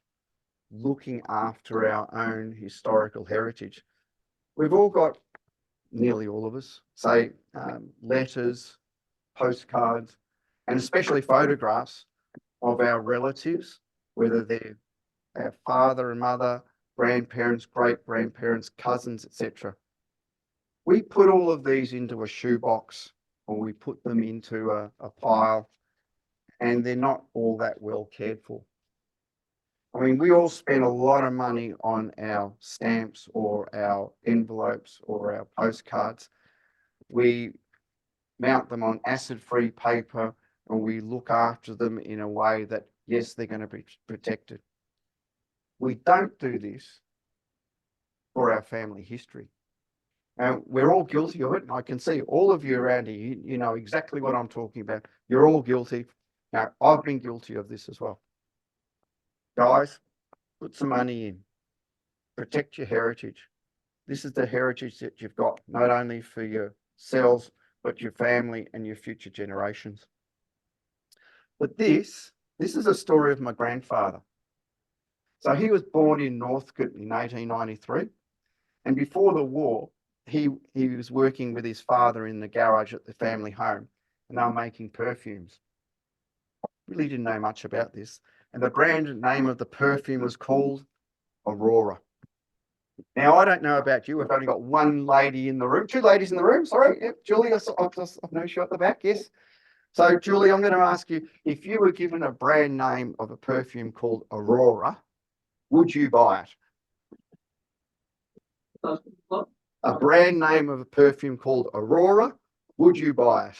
looking after our own historical heritage. We've all got, nearly all of us, say letters, postcards, and especially photographs of our relatives, whether they're our father and mother, grandparents, great-grandparents, cousins, etc. We put all of these into a shoebox, or we put them into a pile, and they're not all that well cared for. I mean, we all spend a lot of money on our stamps or our envelopes or our postcards. We mount them on acid-free paper, and we look after them in a way that, yes, they're going to be protected. We don't do this for our family history. And we're all guilty of it. And I can see all of you around here, you know exactly what I'm talking about. You're all guilty. Now, I've been guilty of this as well. Guys, put some money in. Protect your heritage. This is the heritage that you've got, not only for yourselves, but your family and your future generations. But this is a story of my grandfather. So he was born in Northcote in 1893. And before the war, he was working with his father in the garage at the family home, and they were making perfumes. Really didn't know much about this. And the brand name of the perfume was called Aurora. Now, I don't know about you. We've only got one lady in the room, 2 ladies in the room. Sorry, yep, Julie, I know you at the back, yes. So, Julie, I'm going to ask you, if you were given a brand name of a perfume called Aurora, would you buy it? A brand name of a perfume called Aurora, would you buy it?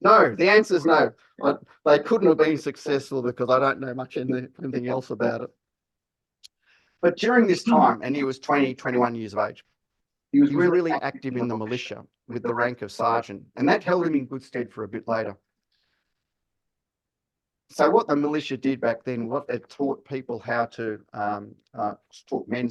No, the answer is no. They couldn't have been successful because I don't know much anything else about it. But during this time, and he was 20, 21 years of age, he was really active in the militia with the rank of sergeant, and that held him in good stead for a bit later. So what the militia did back then, what it taught people how to, taught men,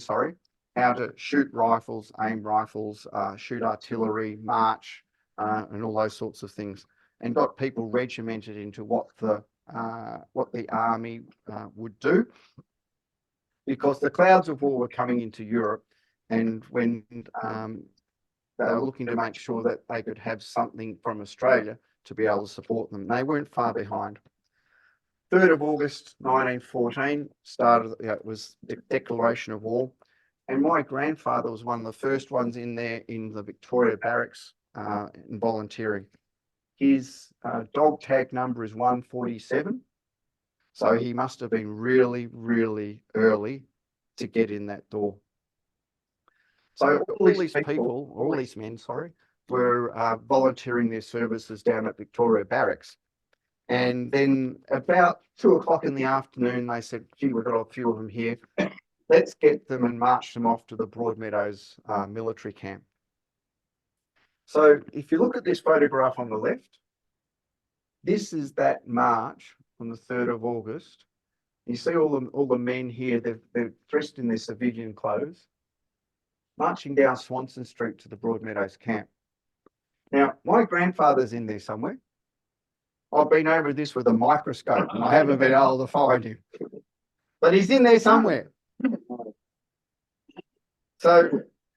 how to shoot rifles, aim rifles, shoot artillery, march, and all those sorts of things, and got people regimented into what the army would do. because the clouds of war were coming into Europe, and when they were looking to make sure that they could have something from Australia to be able to support them. They weren't far behind. 3rd of August 1914 it was the declaration of war, and my grandfather was one of the first ones in there in the Victoria Barracks in volunteering. His dog tag number is 147, so he must have been really, really early to get in that door. So all these people, all these men, sorry, were volunteering their services down at Victoria Barracks. And then about 2 o'clock in the afternoon, they said, gee, we've got a few of them here. Let's get them and march them off to the Broadmeadows military camp. So if you look at this photograph on the left, this is that march on the 3rd of August. You see all the men here, they're dressed in their civilian clothes, marching down Swanson Street to the Broadmeadows camp. Now, my grandfather's in there somewhere. I've been over this with a microscope and I haven't been able to find him. But he's in there somewhere. So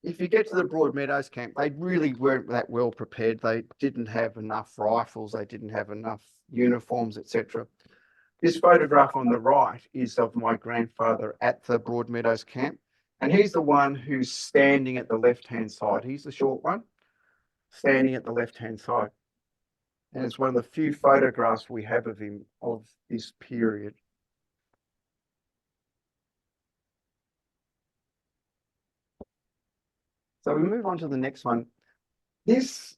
if you get to the Broadmeadows camp, they really weren't that well prepared. They didn't have enough rifles, they didn't have enough uniforms, etc. This photograph on the right is of my grandfather at the Broadmeadows camp, and he's the one who's standing at the left-hand side. He's the short one, standing at the left-hand side. And it's one of the few photographs we have of him of this period. So we move on to the next one. This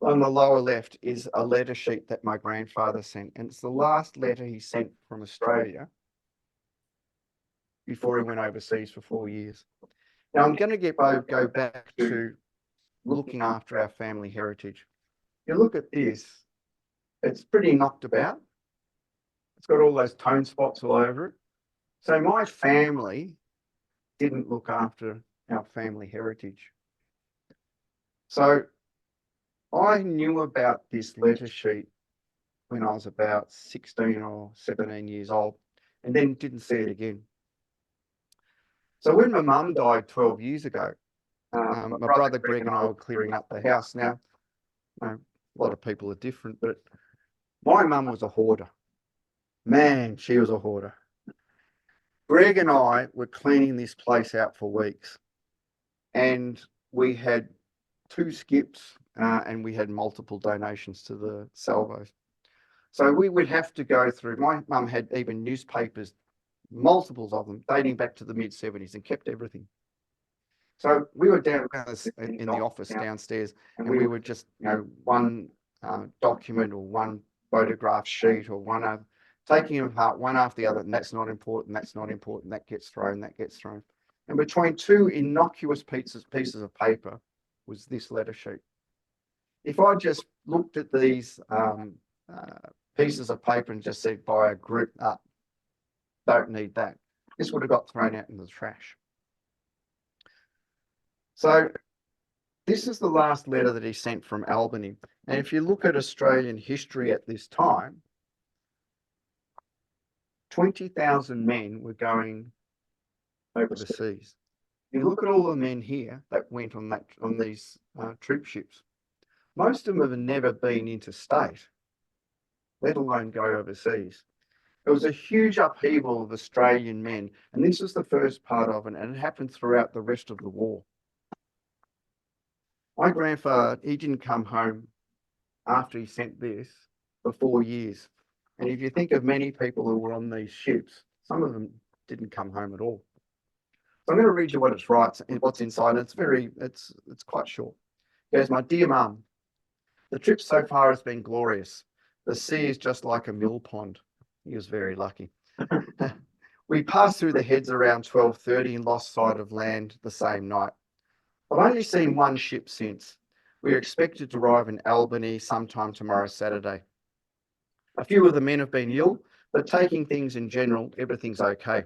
on the lower left is a letter sheet that my grandfather sent, and it's the last letter he sent from Australia before he went overseas for 4 years. Now I'm going to go back to looking after our family heritage. You look at this, it's pretty knocked about. It's got all those tone spots all over it. So my family didn't look after our family heritage. So I knew about this letter sheet when I was about 16 or 17 years old, and then didn't see it again. So when my mum died 12 years ago, my brother Greg and I were clearing up the house. Now, a lot of people are different, but my mum was a hoarder. Man, she was a hoarder. Greg and I were cleaning this place out for weeks, and we had 2 skips and we had multiple donations to the salvos. So we would have to go through, my mum had even newspapers, multiples of them, dating back to the mid-70s, and kept everything. So we were down in the office downstairs, and we would just, one document or one photograph sheet or one other, taking them apart one after the other, and that's not important, that's not important, that gets thrown, that gets thrown. And between 2 innocuous pieces of paper was this letter sheet. If I just looked at these pieces of paper and just said by a group, don't need that, this would have got thrown out in the trash. So this is the last letter that he sent from Albany. And if you look at Australian history at this time, 20,000 men were going overseas. You look at all the men here that went on these troop ships. Most of them have never been interstate, let alone go overseas. It was a huge upheaval of Australian men, and this was the first part of it, and it happened throughout the rest of the war. My grandfather, he didn't come home after he sent this for 4 years. And if you think of many people who were on these ships, some of them didn't come home at all. So I'm going to read you what it writes and what's inside. It's quite short. It goes, "My dear mum, the trip so far has been glorious. The sea is just like a mill pond." He was very lucky. "We passed through the heads around 12:30 and lost sight of land the same night. I've only seen one ship since. We are expected to arrive in Albany sometime tomorrow, Saturday. A few of the men have been ill, but taking things in general, everything's okay.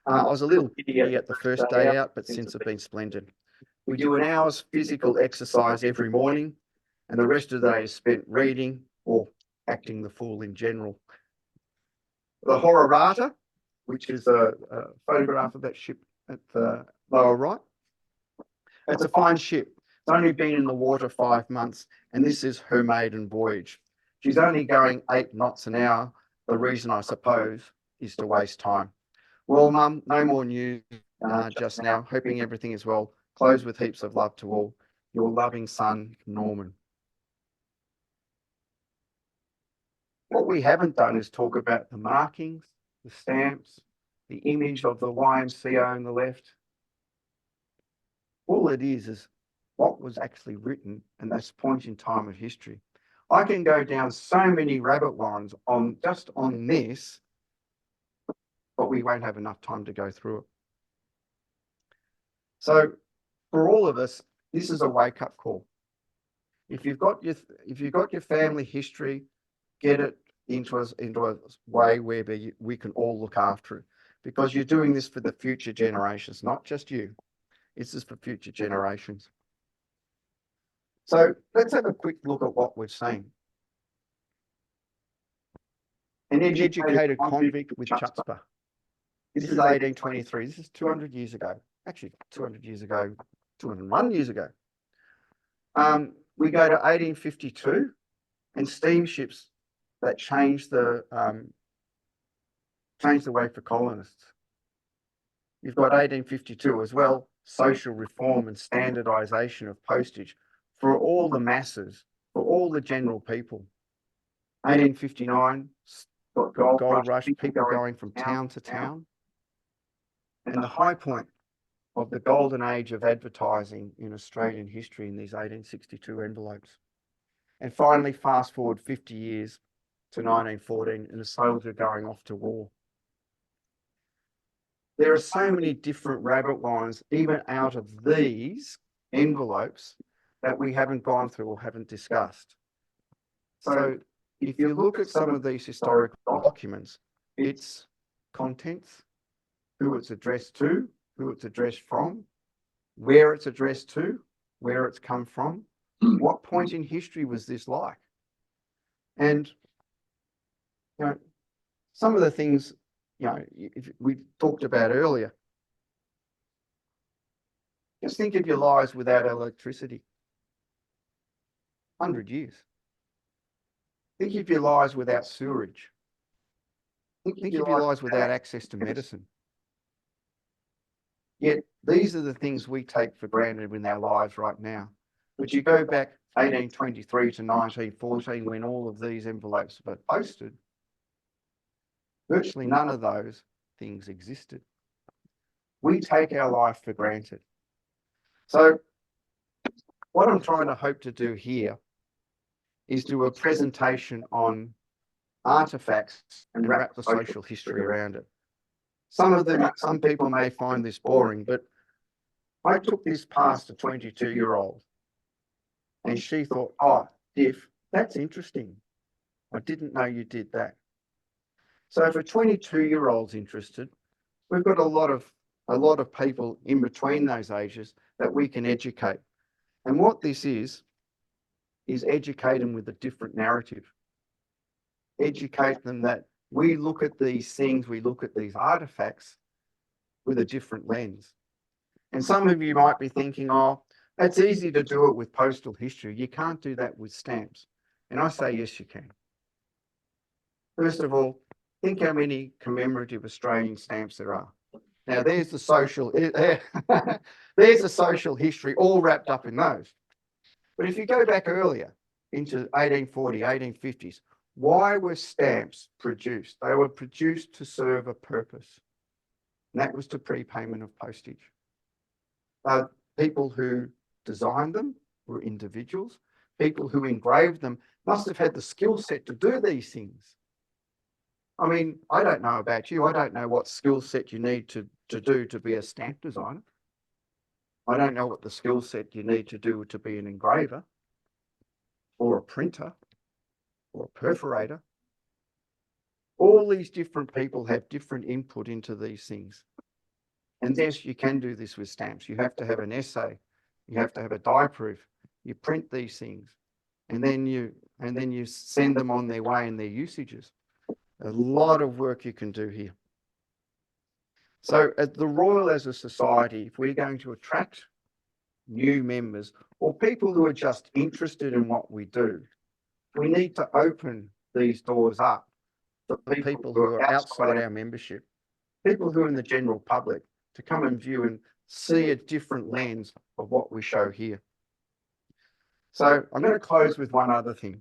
I was a little giddy at the first day out, but since have been splendid. We do an hour's physical exercise every morning, and the rest of the day is spent reading or acting the fool in general. The horrorata which is a photograph of that ship at the lower right. It's a fine ship. It's only been in the water 5 months, and this is her maiden voyage. She's only going 8 knots an hour. The reason, I suppose, is to waste time. Well, Mum, no more news just now. Hoping everything is well. Close with heaps of love to all. Your loving son, Norman. What we haven't done is talk about the markings, the stamps, the image of the YMCA on the left. All it is what was actually written, and that's point in time of history. I can go down so many rabbit warrens just on this, but we won't have enough time to go through it. So for all of us, this is a wake-up call. If you've got your family history, get it into a way where we can all look after it, because you're doing this for the future generations, not just you. This is for future generations. So let's have a quick look at what we've seen. An educated convict with chutzpah. This is 1823. This is 200 years ago. Actually, 200 years ago, 201 years ago. We go to 1852 and steamships that changed the way for colonists. You've got 1852 as well, social reform and standardisation of postage for all the masses, for all the general people. 1859, gold rush, people going from town to town. And the high point of the golden age of advertising in Australian history in these 1862 envelopes. And finally, fast forward 50 years to 1914 and a soldier going off to war. There are so many different rabbit warrens, even out of these envelopes, that we haven't gone through or haven't discussed. So if you look at some of these historical documents, it's contents, who it's addressed to, who it's addressed from, where it's addressed to, where it's come from, what point in history was this like? And some of the things we talked about earlier. Just think of your lives without electricity. 100 years. Think of your lives without sewerage. Think of your lives without access to medicine. Yet these are the things we take for granted in our lives right now. But you go back 1823 to 1914 when all of these envelopes were posted, virtually none of those things existed. We take our life for granted. So what I'm trying to hope to do here is do a presentation on artifacts and wrap the social history around it. Some people may find this boring, but I took this past a 22-year-old and she thought, oh, Diff, that's interesting. I didn't know you did that. So for 22-year-olds interested, we've got a lot of people in between those ages that we can educate. And what this is educate them with a different narrative. Educate them that we look at these things, we look at these artifacts with a different lens. And some of you might be thinking, oh, that's easy to do it with postal history. You can't do that with stamps. And I say, yes, you can. First of all, think how many commemorative Australian stamps there are. Now, there's the social history all wrapped up in those. But if you go back earlier into 1840, 1850s, why were stamps produced? They were produced to serve a purpose. And that was to prepayment of postage. People who designed them were individuals. People who engraved them must have had the skill set to do these things. I mean, I don't know about you. I don't know what skill set you need to do to be a stamp designer. I don't know what the skill set you need to do to be an engraver or a printer or a perforator. All these different people have different input into these things. And yes, you can do this with stamps. You have to have an essay. You have to have a die proof. You print these things and then you send them on their way and their usages. A lot of work you can do here. So at the Royal as a society, if we're going to attract new members or people who are just interested in what we do, we need to open these doors up for people who are outside our membership, people who are in the general public, to come and view and see a different lens of what we show here. So I'm going to close with one other thing.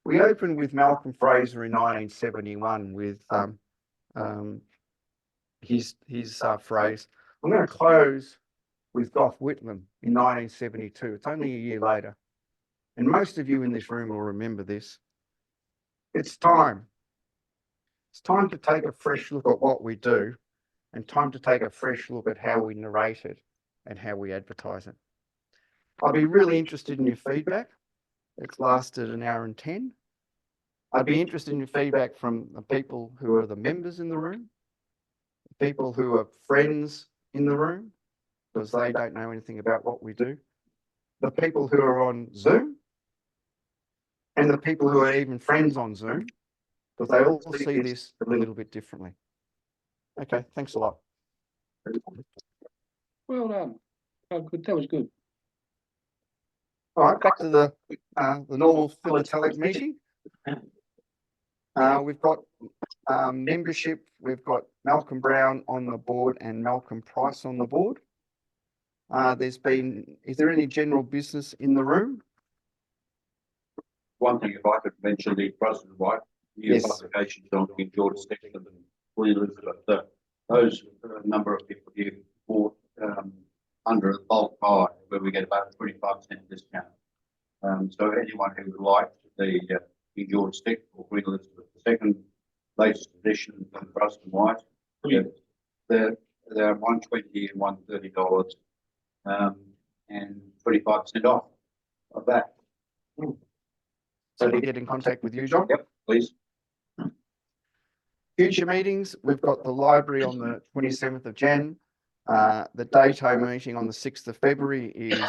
We opened with Malcolm Fraser in 1971 with his phrase. I'm going to close with Gough Whitlam in 1972. It's only a year later. And most of you in this room will remember this. It's time. It's time to take a fresh look at what we do and time to take a fresh look at how we narrate it and how we advertise it. I'd be really interested in your feedback. It's lasted an hour and 10. I'd be interested in your feedback from the people who are the members in the room, people who are friends in the room, because they don't know anything about what we do, the people who are on Zoom, and the people who are even friends on Zoom, because they all see this a little bit differently. Okay, thanks a lot. Well done. Oh, good. That was good. All right, back to the normal philatelic meeting. We've got membership. We've got Malcolm Brown on the board and Malcolm Price on the board. Is there any general business in the room? One thing, if I could mention the President White, new Yes. publications on King George Sexton and Queen Elizabeth. Those number of people here bought under a bulk buy where we get about 25% discount. So anyone who would like the King George Sexton or Queen Elizabeth II latest edition of the President White, they're $120 and $130, and 25% off of that. So to get in contact with you, John? Yep, please. Future meetings, we've got the library on the 27th of Jan. The DATO meeting on the 6th of February is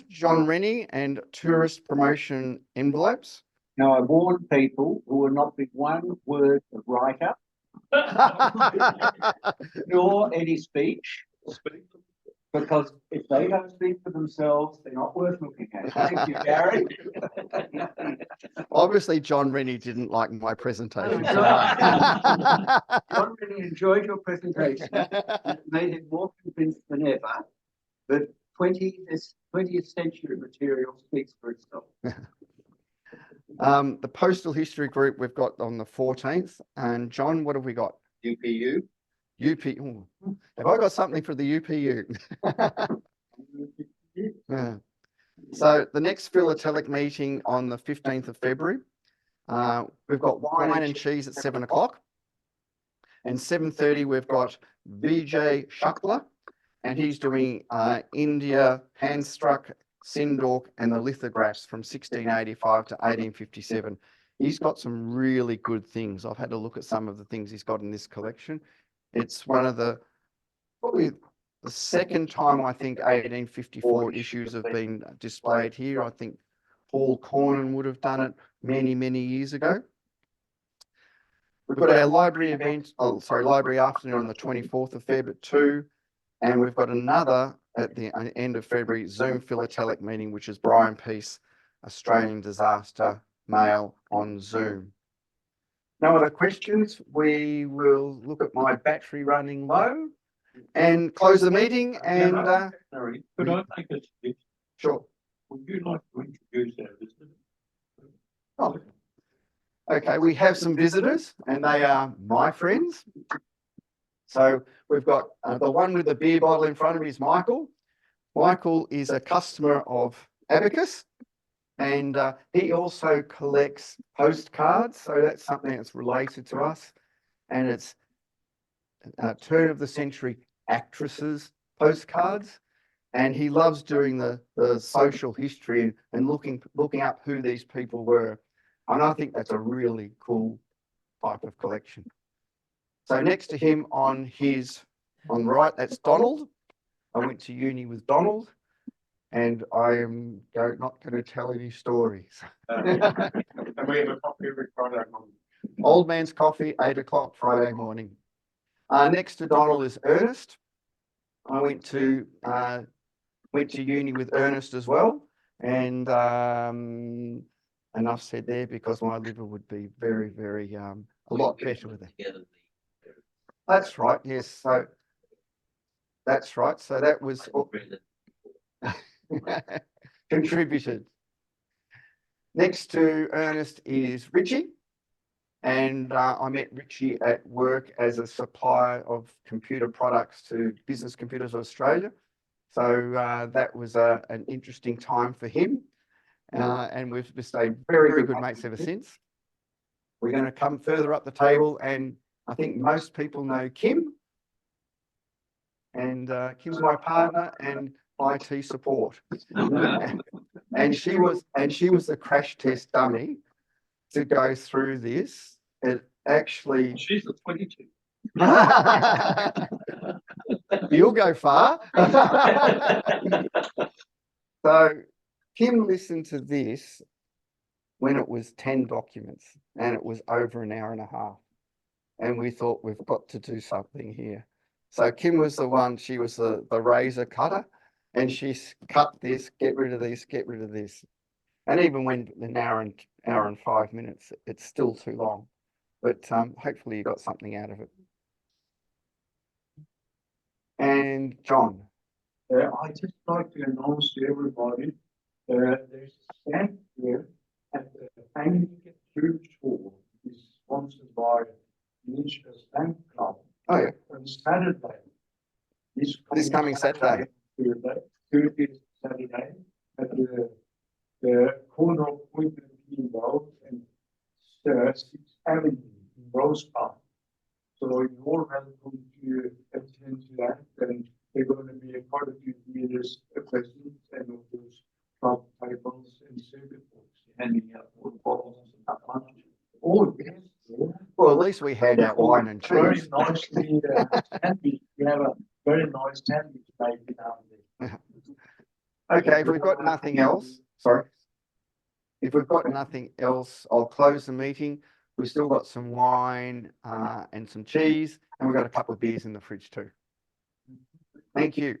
John Rennie and tourist promotion envelopes. Now, I warn people who will not be one word of write-up, nor any speech, because if they don't speak for themselves, they're not worth looking at. Thank you, Gary. Obviously, John Rennie didn't like my presentation. John really enjoyed your presentation. It made him more convinced than ever that 20th century material speaks for itself. The Postal History Group we've got on the 14th. And John, what have we got? UPU. UP. Have I got something for the UPU? Yeah. So the next philatelic meeting on the 15th of February, we've got wine and cheese at 7 o'clock. And 7:30, we've got Vijay Shukla, and he's doing India, hand-struck, Sindork, and the lithographs from 1685 to 1857. He's got some really good things. I've had a look at some of the things he's got in this collection. It's one of probably the second time I think 1854 issues have been displayed here. I think Paul Cornan would have done it many, many years ago. We've got our library event, library afternoon on the 24th of Feb at 2. And we've got another at the end of February Zoom philatelic meeting, which is Brian Peace, Australian Disaster Mail on Zoom. No other questions? We will look at my battery running low and close the meeting. And Sorry, could I make a suggestion? sure. Would you like to introduce our visitor? Oh, okay. We have some visitors, and they are my friends. So we've got the one with the beer bottle in front of him is Michael. Michael is a customer of Abacus, and he also collects postcards. So that's something that's related to us, and it's turn of the century actresses postcards. And he loves doing the social history and looking up who these people were. And I think that's a really cool type of collection. So next to him on the right, that's Donald. I went to uni with Donald, and I am not going to tell any stories. And we have a coffee every Friday morning. Old man's coffee, 8 o'clock Friday morning. Next to Donald is Ernest. I went to uni with Ernest as well, and enough said there because my liver would be very, very a lot better with it. That's right. Yes. So that's right. So that was contributed. Next to Ernest is Richie. And I met Richie at work as a supplier of computer products to Business Computers Australia. So that was an interesting time for him. And we've stayed very, very good mates ever since. We're going to come further up the table, and I think most people know Kim. And Kim's my partner and IT support. and she was the crash test dummy to go through this. It actually. She's a 22. You'll go far. So Kim listened to this when it was 10 documents and it was over an hour and a half. And we thought we've got to do something here. So Kim was the one, she was the razor cutter, and she cut this, get rid of this, get rid of this. And even when an hour and 5 minutes, it's still too long. But hopefully you got something out of it. And John. I just like to announce to everybody, there's a stand here at the Anglican Church Hall, is sponsored by the Insurance Bank Club. Oh yeah. On Saturday. This coming Saturday. 30th Saturday at the corner of Point and Road and 6th Avenue in Rose Park. So you're all welcome to attend to that, and they're going to be a part of your leaders, presents, and of those club tables and circuit boards, handing out water bottles and lunch. Oh, yes. Yeah. Well, at least we had our wine and Very cheese. nicely sandwich. We have a very nice sandwich made in our day. Okay, if we've got nothing else, sorry. If we've got nothing else, I'll close the meeting. We've still got some wine and some cheese, and we've got a couple of beers in the fridge too. Thank you.